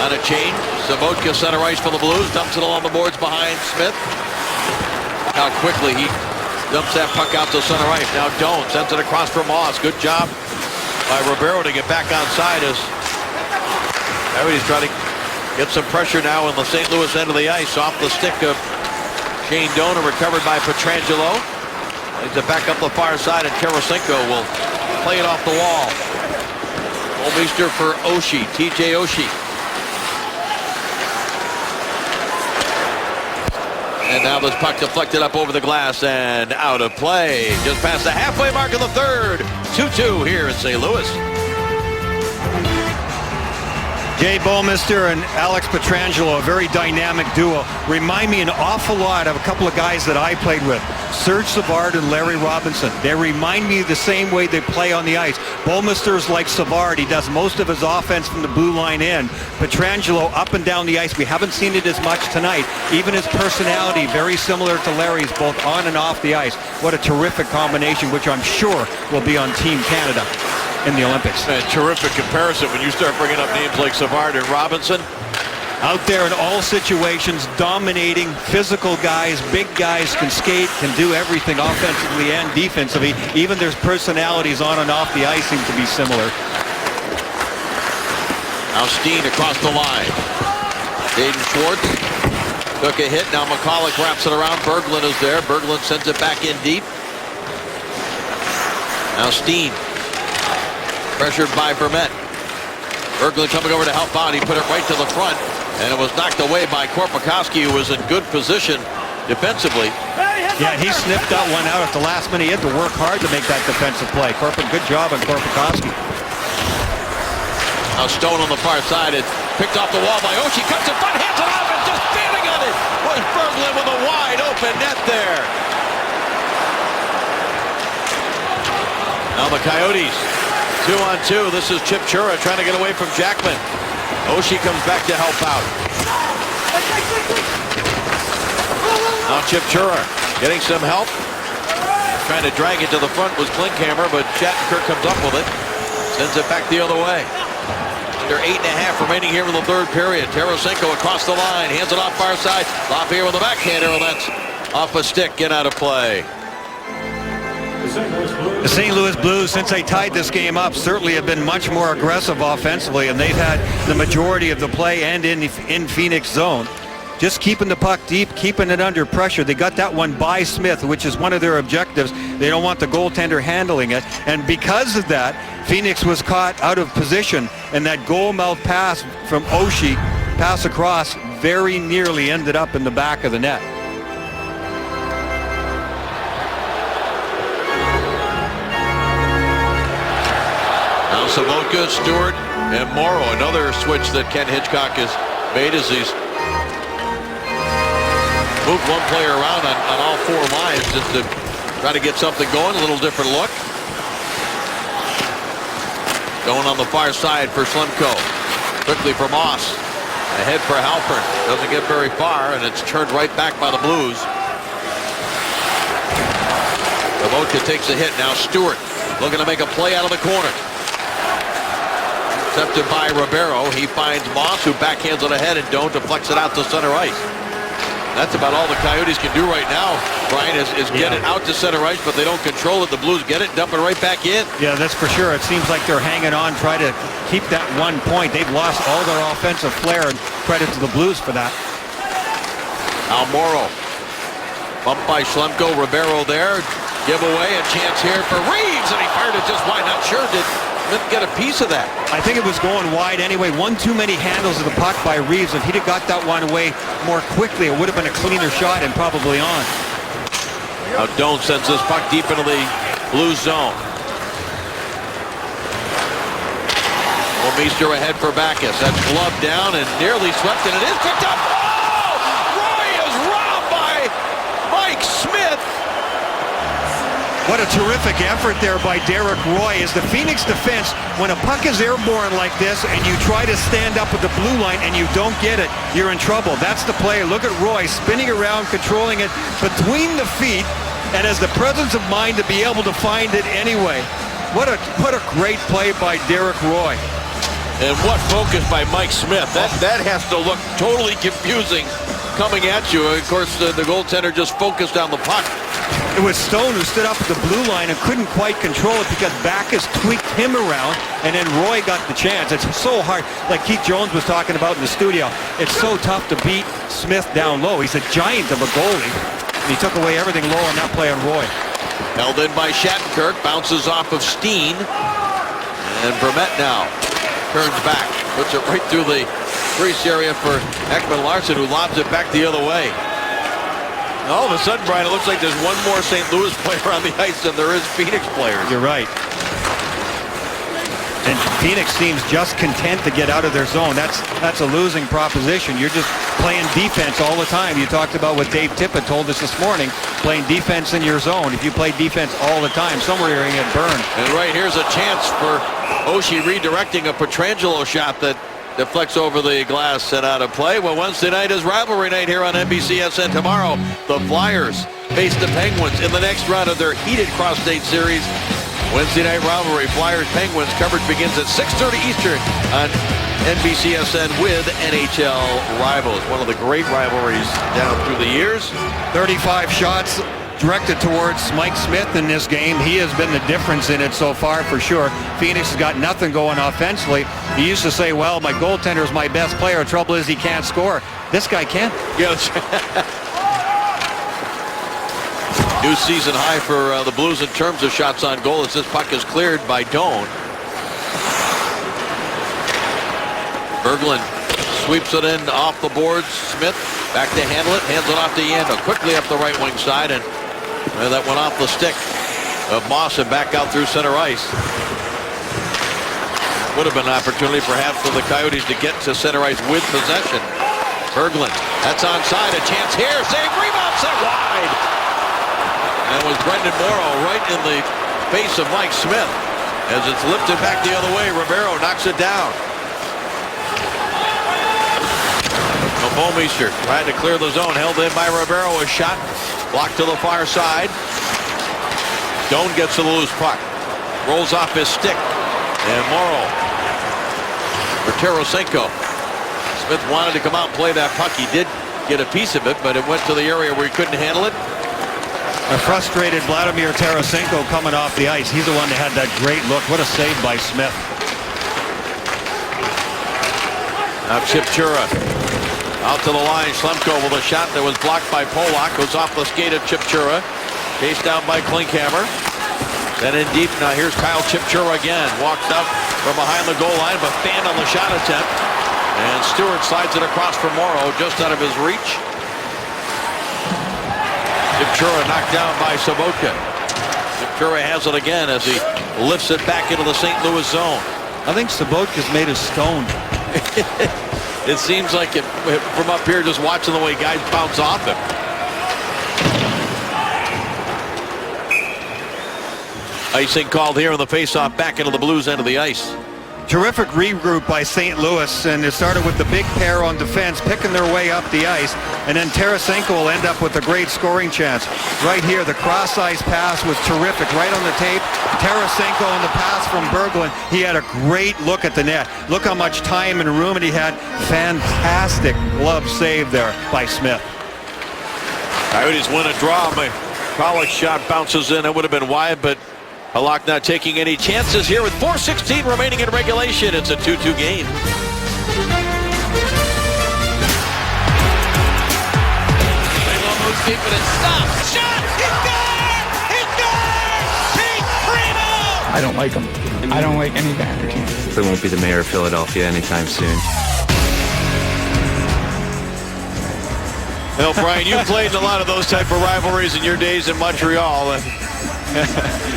on a change. Sobotka center ice for the Blues. Dumps it along the boards behind Smith. How quickly he dumps that puck out to center ice. Now Doan sends it across for Moss. Good job by Ribeiro to get back onside as Coyotes try to get some pressure now in the St. Louis end of the ice. Off the stick of Shane Doan, recovered by Pietrangelo. Leads it back up the far side, and Tarasenko will play it off the wall. Olmeister for Oshie, TJ Oshie. And now this puck deflected up over the glass and out of play. Just past the halfway mark of the third. 2-2 here in St. Louis. Jay Bouwmeester and Alex Pietrangelo, a very dynamic duo. Remind me an awful lot of a couple of guys that I played with. Serge Savard and Larry Robinson. They remind me the same way they play on the ice. Bouwmeester is like Savard. He does most of his offense from the blue line in. Pietrangelo up and down the ice. We haven't seen it as much tonight. Even his personality, very similar to Larry's, both on and off the ice. What a terrific combination, which I'm sure will be on Team Canada in the Olympics. A terrific comparison when you start bringing up names like Savard and Robinson. Out there in all situations, dominating, physical guys, big guys, can skate, can do everything offensively and defensively. Even their personalities on and off the ice seem to be similar. Now Steen across the line. Jaden Schwartz took a hit. Now McCulloch wraps it around. Berglund is there. Berglund sends it back in deep. Now Steen. Pressured by Vermette. Berglund coming over to help out. He put it right to the front. And it was knocked away by Korpikoski, who was in good position defensively. Yeah, he sniffed that one out at the last minute. He had to work hard to make that defensive play. Good job on Korpikoski. Now Stone on the far side. It's picked off the wall by Oshie. Cuts it front, hands it off, and just standing on it was Berglund with a wide open net there. Now the Coyotes, 2-on-2. This is Chip Chura trying to get away from Jackman. Oshie comes back to help out. Now Chip Chura getting some help. Trying to drag it to the front was Klinkhammer, but Shattenkirk comes up with it. Sends it back the other way. Under 8.5 remaining here in the third period. Tarasenko across the line. Hands it off far side. Lafayette with the backhander, and that's off a stick and out of play. The St. Louis Blues, since they tied this game up, certainly have been much more aggressive offensively, and they've had the majority of the play and in Phoenix zone. Just keeping the puck deep, keeping it under pressure. They got that one by Smith, which is one of their objectives. They don't want the goaltender handling it, and because of that, Phoenix was caught out of position, and that goal mouth pass from Oshie, pass across, very nearly ended up in the back of the net. Savoca, Stewart, and Morrow. Another switch that Ken Hitchcock has made as he's moved one player around on all four lines just to try to get something going. A little different look. Going on the far side for Schlemko. Quickly for Moss. Ahead for Halpern. Doesn't get very far, and it's turned right back by the Blues. Savoca takes a hit. Now Stewart looking to make a play out of the corner. Intercepted by Ribeiro. He finds Moss, who backhands it ahead, and Doan deflects it out to center ice. That's about all the Coyotes can do right now, Brian, is get it out to center ice, but they don't control it. The Blues get it, dump it right back in. Yeah, that's for sure. It seems like they're hanging on, trying to keep that 1 point. They've lost all their offensive flair, and credit to the Blues for that. Now Morrow. Bumped by Schlemko. Ribeiro there. Giveaway, a chance here for Reeves, and he fired it just wide. Not sure did Smith get a piece of that. I think it was going wide anyway. One too many handles of the puck by Reeves. If he'd have got that one away more quickly, it would have been a cleaner shot and probably on. Now Doan sends this puck deep into the Blues zone. Olmeister ahead for Backes. That's gloved down and nearly swept, and it is picked up. Oh! Roy is robbed by Mike Smith. What a terrific effort there by Derek Roy. As the Phoenix defense, when a puck is airborne like this and you try to stand up with the blue line and you don't get it, you're in trouble. That's the play. Look at Roy spinning around, controlling it between the feet, and has the presence of mind to be able to find it anyway. What a great play by Derek Roy. And what focus by Mike Smith. That has to look totally confusing coming at you. Of course, the goaltender just focused on the puck. It was Stone who stood up at the blue line and couldn't quite control it because Backes tweaked him around, and then Roy got the chance. It's so hard, like Keith Jones was talking about in the studio, it's so tough to beat Smith down low. He's a giant of a goalie, and he took away everything low on that play on Roy. Held in by Shattenkirk, bounces off of Steen, and Vermette now turns back, puts it right through the crease area for Ekman-Larsson, who lobs it back the other way. All of a sudden, Brian, it looks like there's one more St. Louis player on the ice than there is Phoenix players. You're right. And Phoenix seems just content to get out of their zone. That's a losing proposition. You're just playing defense all the time. You talked about what Dave Tippett told us this morning, playing defense in your zone. If you play defense all the time, somewhere you're going to get burned. And right here's a chance for Oshie redirecting a Pietrangelo shot that deflects over the glass and out of play. Well, Wednesday night is rivalry night here on NBCSN. Tomorrow, the Flyers face the Penguins in the next round of their heated cross-state series. Wednesday night rivalry, Flyers-Penguins. Coverage begins at 6:30 Eastern on NBCSN with NHL Rivals. One of the great rivalries down through the years. 35 shots directed towards Mike Smith in this game. He has been the difference in it so far, for sure. Phoenix has got nothing going offensively. He used to say, well, my goaltender is my best player. The trouble is he can't score. This guy can. Yes. New season high for the Blues in terms of shots on goal as this puck is cleared by Doan. Berglund sweeps it in off the boards. Smith back to handle it. Hands it off to Yandel. Quickly up the right wing side. And that went off the stick of Moss and back out through center ice. Would have been an opportunity perhaps for the Coyotes to get to center ice with possession. Berglund. That's onside. A chance here. Save. Rebound. Set wide. And it was Brendan Morrow right in the face of Mike Smith. As it's lifted back the other way, Ribeiro knocks it down. Bouwmeester trying to clear the zone, held in by Ribeiro. A shot blocked to the far side. Doan gets the loose puck. Rolls off his stick. And Morrow for Tarasenko. Smith wanted to come out and play that puck. He did get a piece of it, but it went to the area where he couldn't handle it. A frustrated Vladimir Tarasenko coming off the ice. He's the one that had that great look. What a save by Smith. Now Chipchura out to the line. Schlemko with a shot that was blocked by Polak. Goes off the skate of Chipchura. Chased down by Klinkhammer. Then in deep. Now here's Kyle Chipchura again. Walks up from behind the goal line, but fanned on the shot attempt. And Stewart slides it across for Morrow, just out of his reach. Chipchura knocked down by Sobotka. Chipchura has it again as he lifts it back into the St. Louis zone. I think Sobotka's made of stone. It seems like it from up here, just watching the way guys bounce off him. Icing called here on the faceoff back into the Blues end of the ice. Terrific regroup by St. Louis, and it started with the big pair on defense, picking their way up the ice, and then Tarasenko will end up with a great scoring chance. Right here, the cross-ice pass was terrific, right on the tape. Tarasenko on the pass from Berglund. He had a great look at the net. Look how much time and room he had. Fantastic glove save there by Smith. Coyotes win a draw. Pollock's shot bounces in. It would have been wide, but Halak not taking any chances here with 4:16 remaining in regulation. It's a 2-2 game. Keep it and stop. Shot! He's there! He's there! Pete Primo! I don't like them. I don't like any Banner team. They won't be the mayor of Philadelphia anytime soon. Well, Brian, you played in a lot of those type of rivalries in your days in Montreal.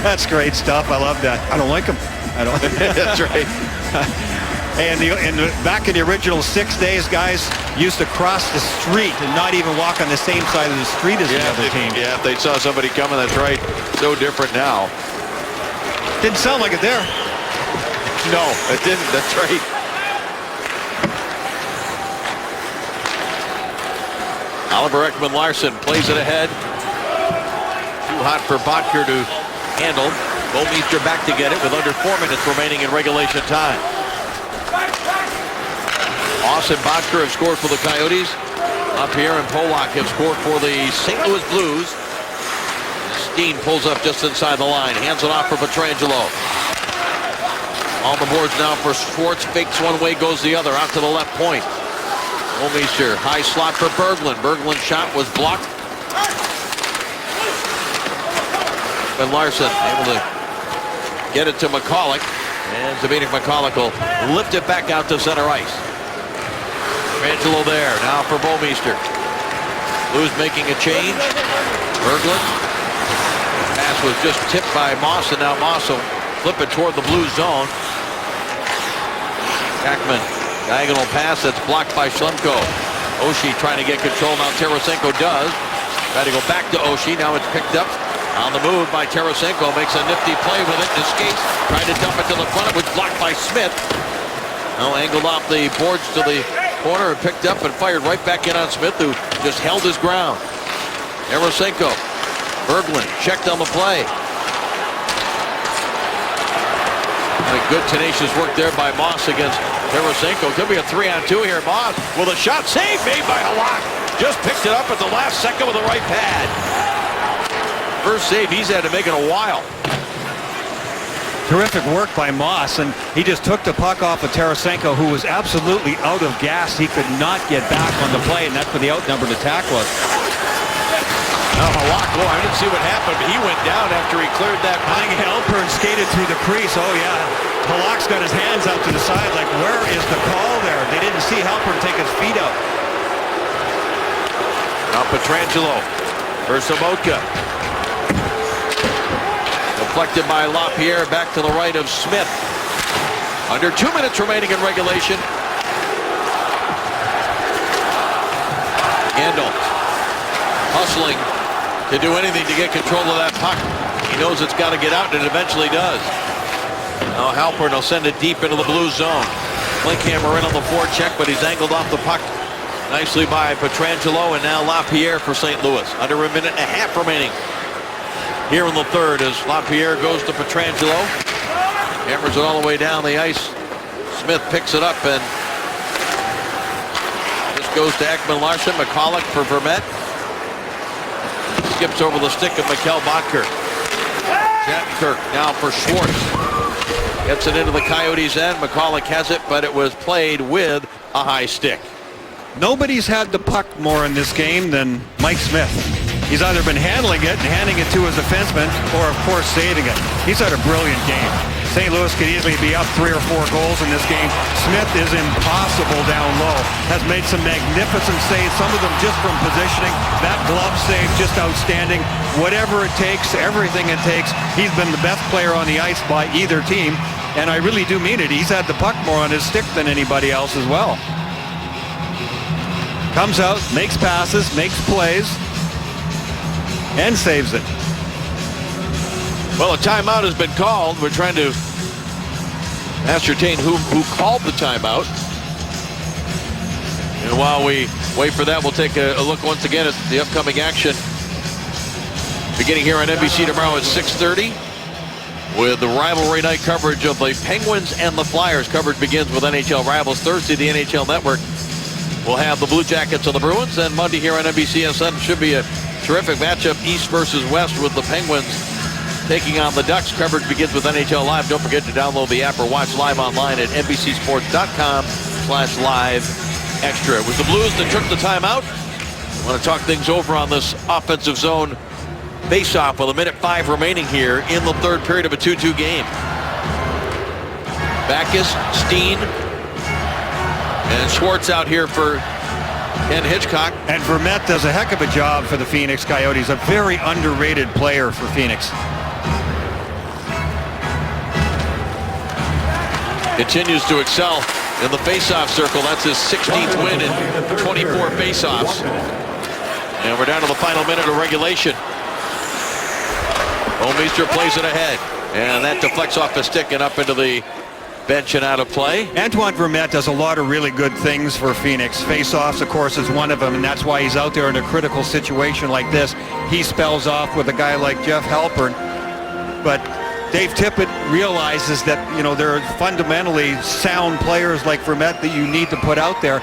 That's great stuff. I love that. I don't like them. I don't. That's right. And back in the original 6 days, guys used to cross the street and not even walk on the same side of the street as the other team. Yeah, if they saw somebody coming, that's right. So different now. Didn't sound like it there. No, it didn't. That's right. Oliver Ekman-Larsson plays it ahead. Too hot for Bottker to handle. Bouwmeester back to get it with under 4 minutes remaining in regulation time. Moss and Bottker have scored for the Coyotes. LaPierre and Polak have scored for the St. Louis Blues. Steen pulls up just inside the line. Hands it off for Pietrangelo. On the boards now for Schwartz. Fakes one way, goes the other. Out to the left point. Bouwmeester, high slot for Berglund. Berglund's shot was blocked. And Larsson able to get it to McCulloch. And Zbynek McCulloch will lift it back out to center ice. Angelo there, now for Bouwmeester. Blues making a change. Berglund. Pass was just tipped by Moss, and now Moss will flip it toward the Blues zone. Jackman, diagonal pass that's blocked by Schlemko. Oshie trying to get control, now Tarasenko does. Try to go back to Oshie, now it's picked up. On the move by Tarasenko, makes a nifty play with it, escapes, trying to dump it to the front, it was blocked by Smith. Now angled off the boards to the corner and picked up and fired right back in on Smith, who just held his ground. Tarasenko, Berglund checked on the play. Good tenacious work there by Moss against Tarasenko. Could be a 3-on-2 here. Moss with a shot, save made by Halak. Just picked it up at the last second with the right pad. First save he's had to make in a while. Terrific work by Moss, and he just took the puck off of Tarasenko, who was absolutely out of gas. He could not get back on the play, and that's where the outnumbered attack was. Now Halak, oh, I didn't see what happened, but he went down after he cleared that. I think Halpern skated through the crease. Oh, yeah. Halak's got his hands out to the side, like, where is the call there? They didn't see Halpern take his feet out. Now Pietrangelo for Sobotka. Deflected by LaPierre, back to the right of Smith. Under 2 minutes remaining in regulation. Handel hustling to do anything to get control of that puck. He knows it's got to get out, and it eventually does. Now Halpern will send it deep into the Blues zone. Klinkhammer in on the forecheck, but he's angled off the puck nicely by Pietrangelo, and now LaPierre for St. Louis. Under a minute and a half remaining here in the third as LaPierre goes to Pietrangelo. Hammers it all the way down the ice. Smith picks it up, and this goes to Ekman-Larsson. McCulloch for Vermette. Skips over the stick of Mikkel Boedker. Shattenkirk now for Schwartz. Gets it into the Coyotes' end. McCulloch has it, but it was played with a high stick. Nobody's had the puck more in this game than Mike Smith. He's either been handling it and handing it to his defenseman, or of course saving it. He's had a brilliant game. St. Louis could easily be up 3 or 4 goals in this game. Smith is impossible down low. Has made some magnificent saves, some of them just from positioning. That glove save, just outstanding. Whatever it takes, everything it takes. He's been the best player on the ice by either team, and I really do mean it. He's had the puck more on his stick than anybody else as well. Comes out, makes passes, makes plays, and saves it. Well, a timeout has been called. We're trying to ascertain who called the timeout. And while we wait for that, we'll take a look once again at the upcoming action. Beginning here on NBC tomorrow at 6:30 with the rivalry night coverage of the Penguins and the Flyers. Coverage begins with NHL Rivals. Thursday, the NHL Network will have the Blue Jackets and the Bruins. And Monday here on NBCSN should be a terrific matchup, East versus West, with the Penguins taking on the Ducks. Coverage begins with NHL Live. Don't forget to download the app or watch live online at NBCSports.com/live extra. It was the Blues that took the timeout. I want to talk things over on this offensive zone face-off with 1:05 remaining here in the third period of a 2-2 game. Backes, Steen, and Schwartz out here for Ken Hitchcock. And Vermette does a heck of a job for the Phoenix Coyotes. A very underrated player for Phoenix. Continues to excel in the face-off circle. That's his 16th win in 24 face-offs. And we're down to the final minute of regulation. Bouwmeester plays it ahead. And that deflects off the stick and up into the bench and out of play. Antoine Vermette does a lot of really good things for Phoenix. Face-offs, of course, is one of them, and that's why he's out there in a critical situation like this. He spells off with a guy like Jeff Halpern. But Dave Tippett realizes that, you know, there are fundamentally sound players like Vermette that you need to put out there.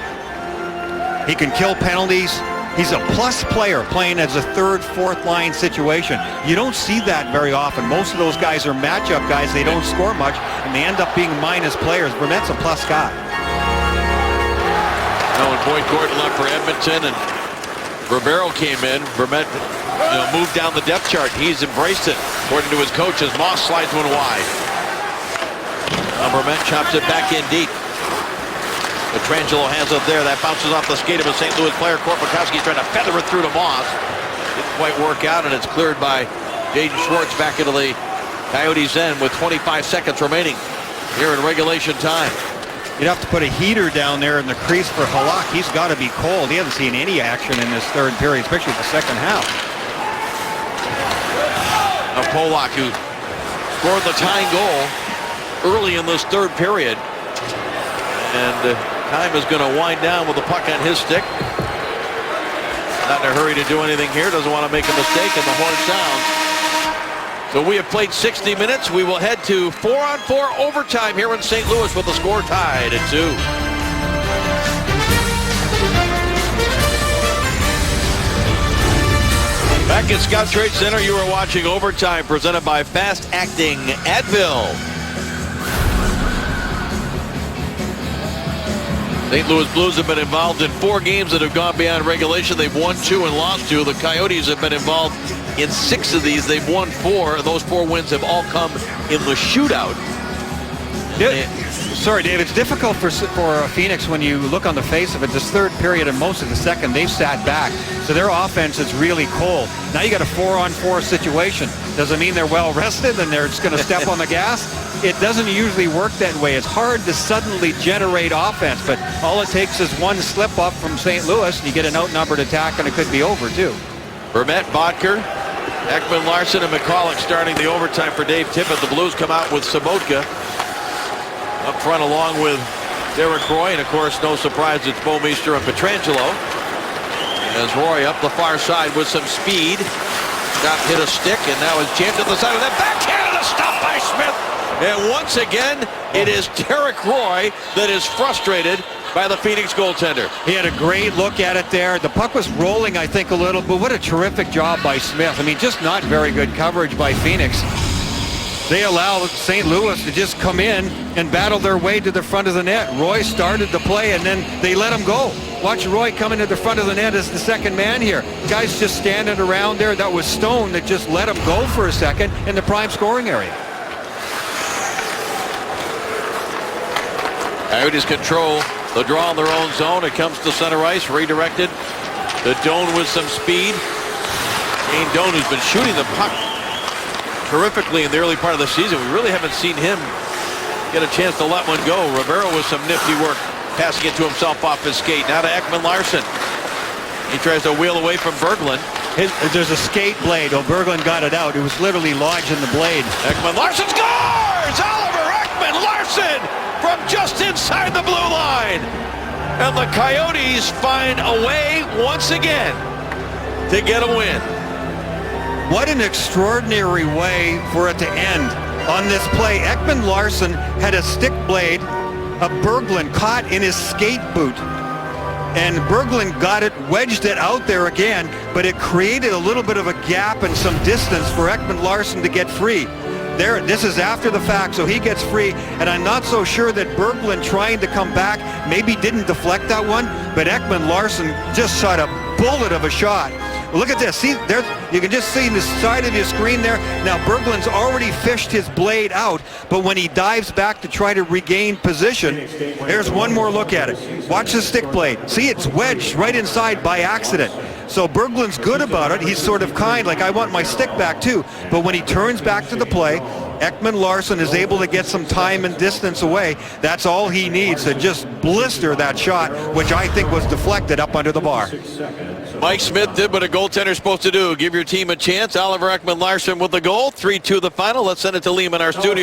He can kill penalties. He's a plus player playing as a third, fourth line situation. You don't see that very often. Most of those guys are matchup guys. They don't score much, and they end up being minus players. Vermette's a plus guy. Now, when Boyd Gordon left for Edmonton and Ribeiro came in, Vermette moved down the depth chart. He's embraced it, according to his coach, as Moss slides one wide. Vermette chops it back in deep. Pietrangelo has it there. That bounces off the skate of a St. Louis player. Korpikoski's trying to feather it through to Moss. Didn't quite work out, and it's cleared by Jaden Schwartz back into the Coyotes' end with 25 seconds remaining here in regulation time. You'd have to put a heater down there in the crease for Halak. He's got to be cold. He hasn't seen any action in this third period, especially the second half. Now Polak, who scored the tying goal early in this third period. And time is going to wind down with the puck on his stick. Not in a hurry to do anything here. Doesn't want to make a mistake, and the horn sounds. So we have played 60 minutes. We will head to 4-on-4 overtime here in St. Louis with the score tied at 2. Back at Scott Trade Center, you are watching Overtime presented by Fast Acting Advil. St. Louis Blues have been involved in 4 games that have gone beyond regulation. They've won 2 and lost 2. The Coyotes have been involved in 6 of these. They've won 4. And those 4 wins have all come in the shootout. Sorry, Dave. It's difficult for Phoenix when you look on the face of it. This third period and most of the second, they've sat back. So their offense is really cold. Now you got a 4-on-4 situation. Does it mean they're well rested and they're just going to step on the gas? It doesn't usually work that way. It's hard to suddenly generate offense, but all it takes is one slip up from St. Louis and you get an outnumbered attack and it could be over too. Vermette, Bodker, Ekman Larson, and McCulloch starting the overtime for Dave Tippett. The Blues come out with Sobotka up front along with Derek Roy, and of course no surprise it's Bouwmeester and Pietrangelo. As Roy up the far side with some speed. Got hit a stick and now is jammed to the side of that backhand, a stop by Smith. And once again, it is Derek Roy that is frustrated by the Phoenix goaltender. He had a great look at it there. The puck was rolling, I think, a little, but what a terrific job by Smith. I mean, just not very good coverage by Phoenix. They allow St. Louis to just come in and battle their way to the front of the net. Roy started the play, and then they let him go. Watch Roy come into the front of the net as the second man here. Guy's just standing around there. That was Stone that just let him go for a second in the prime scoring area. Coyotes control the draw in their own zone. It comes to center ice, redirected to Doan with some speed. Shane Doan, who's been shooting the puck terrifically in the early part of the season. We really haven't seen him get a chance to let one go. Rivera with some nifty work, passing it to himself off his skate. Now to Ekman Larson. He tries to wheel away from Berglund. There's a skate blade. Oh, Berglund got it out. It was literally lodged in the blade. Ekman Larson scores! Oliver Ekman Larson from just inside the blue line. And the Coyotes find a way once again to get a win. What an extraordinary way for it to end on this play. Ekman Larson had a stick blade of Berglund caught in his skate boot. And Berglund got it, wedged it out there again, but it created a little bit of a gap and some distance for Ekman Larson to get free. This is after the fact, so he gets free, and I'm not so sure that Berglund trying to come back maybe didn't deflect that one, but Ekman Larson just shot a bullet of a shot. Look at this. See, there, you can just see the side of your screen there. Now, Berglund's already fished his blade out, but when he dives back to try to regain position, here's one more look at it. Watch the stick blade. See, it's wedged right inside by accident. So Berglund's good about it. He's sort of kind, like, I want my stick back too. But when he turns back to the play, Ekman Larson is able to get some time and distance away. That's all he needs to just blister that shot, which I think was deflected up under the bar. Mike Smith did what a goaltender's supposed to do. Give your team a chance. Oliver Ekman Larson with the goal. 3-2 the final. Let's send it to Liam in our studio.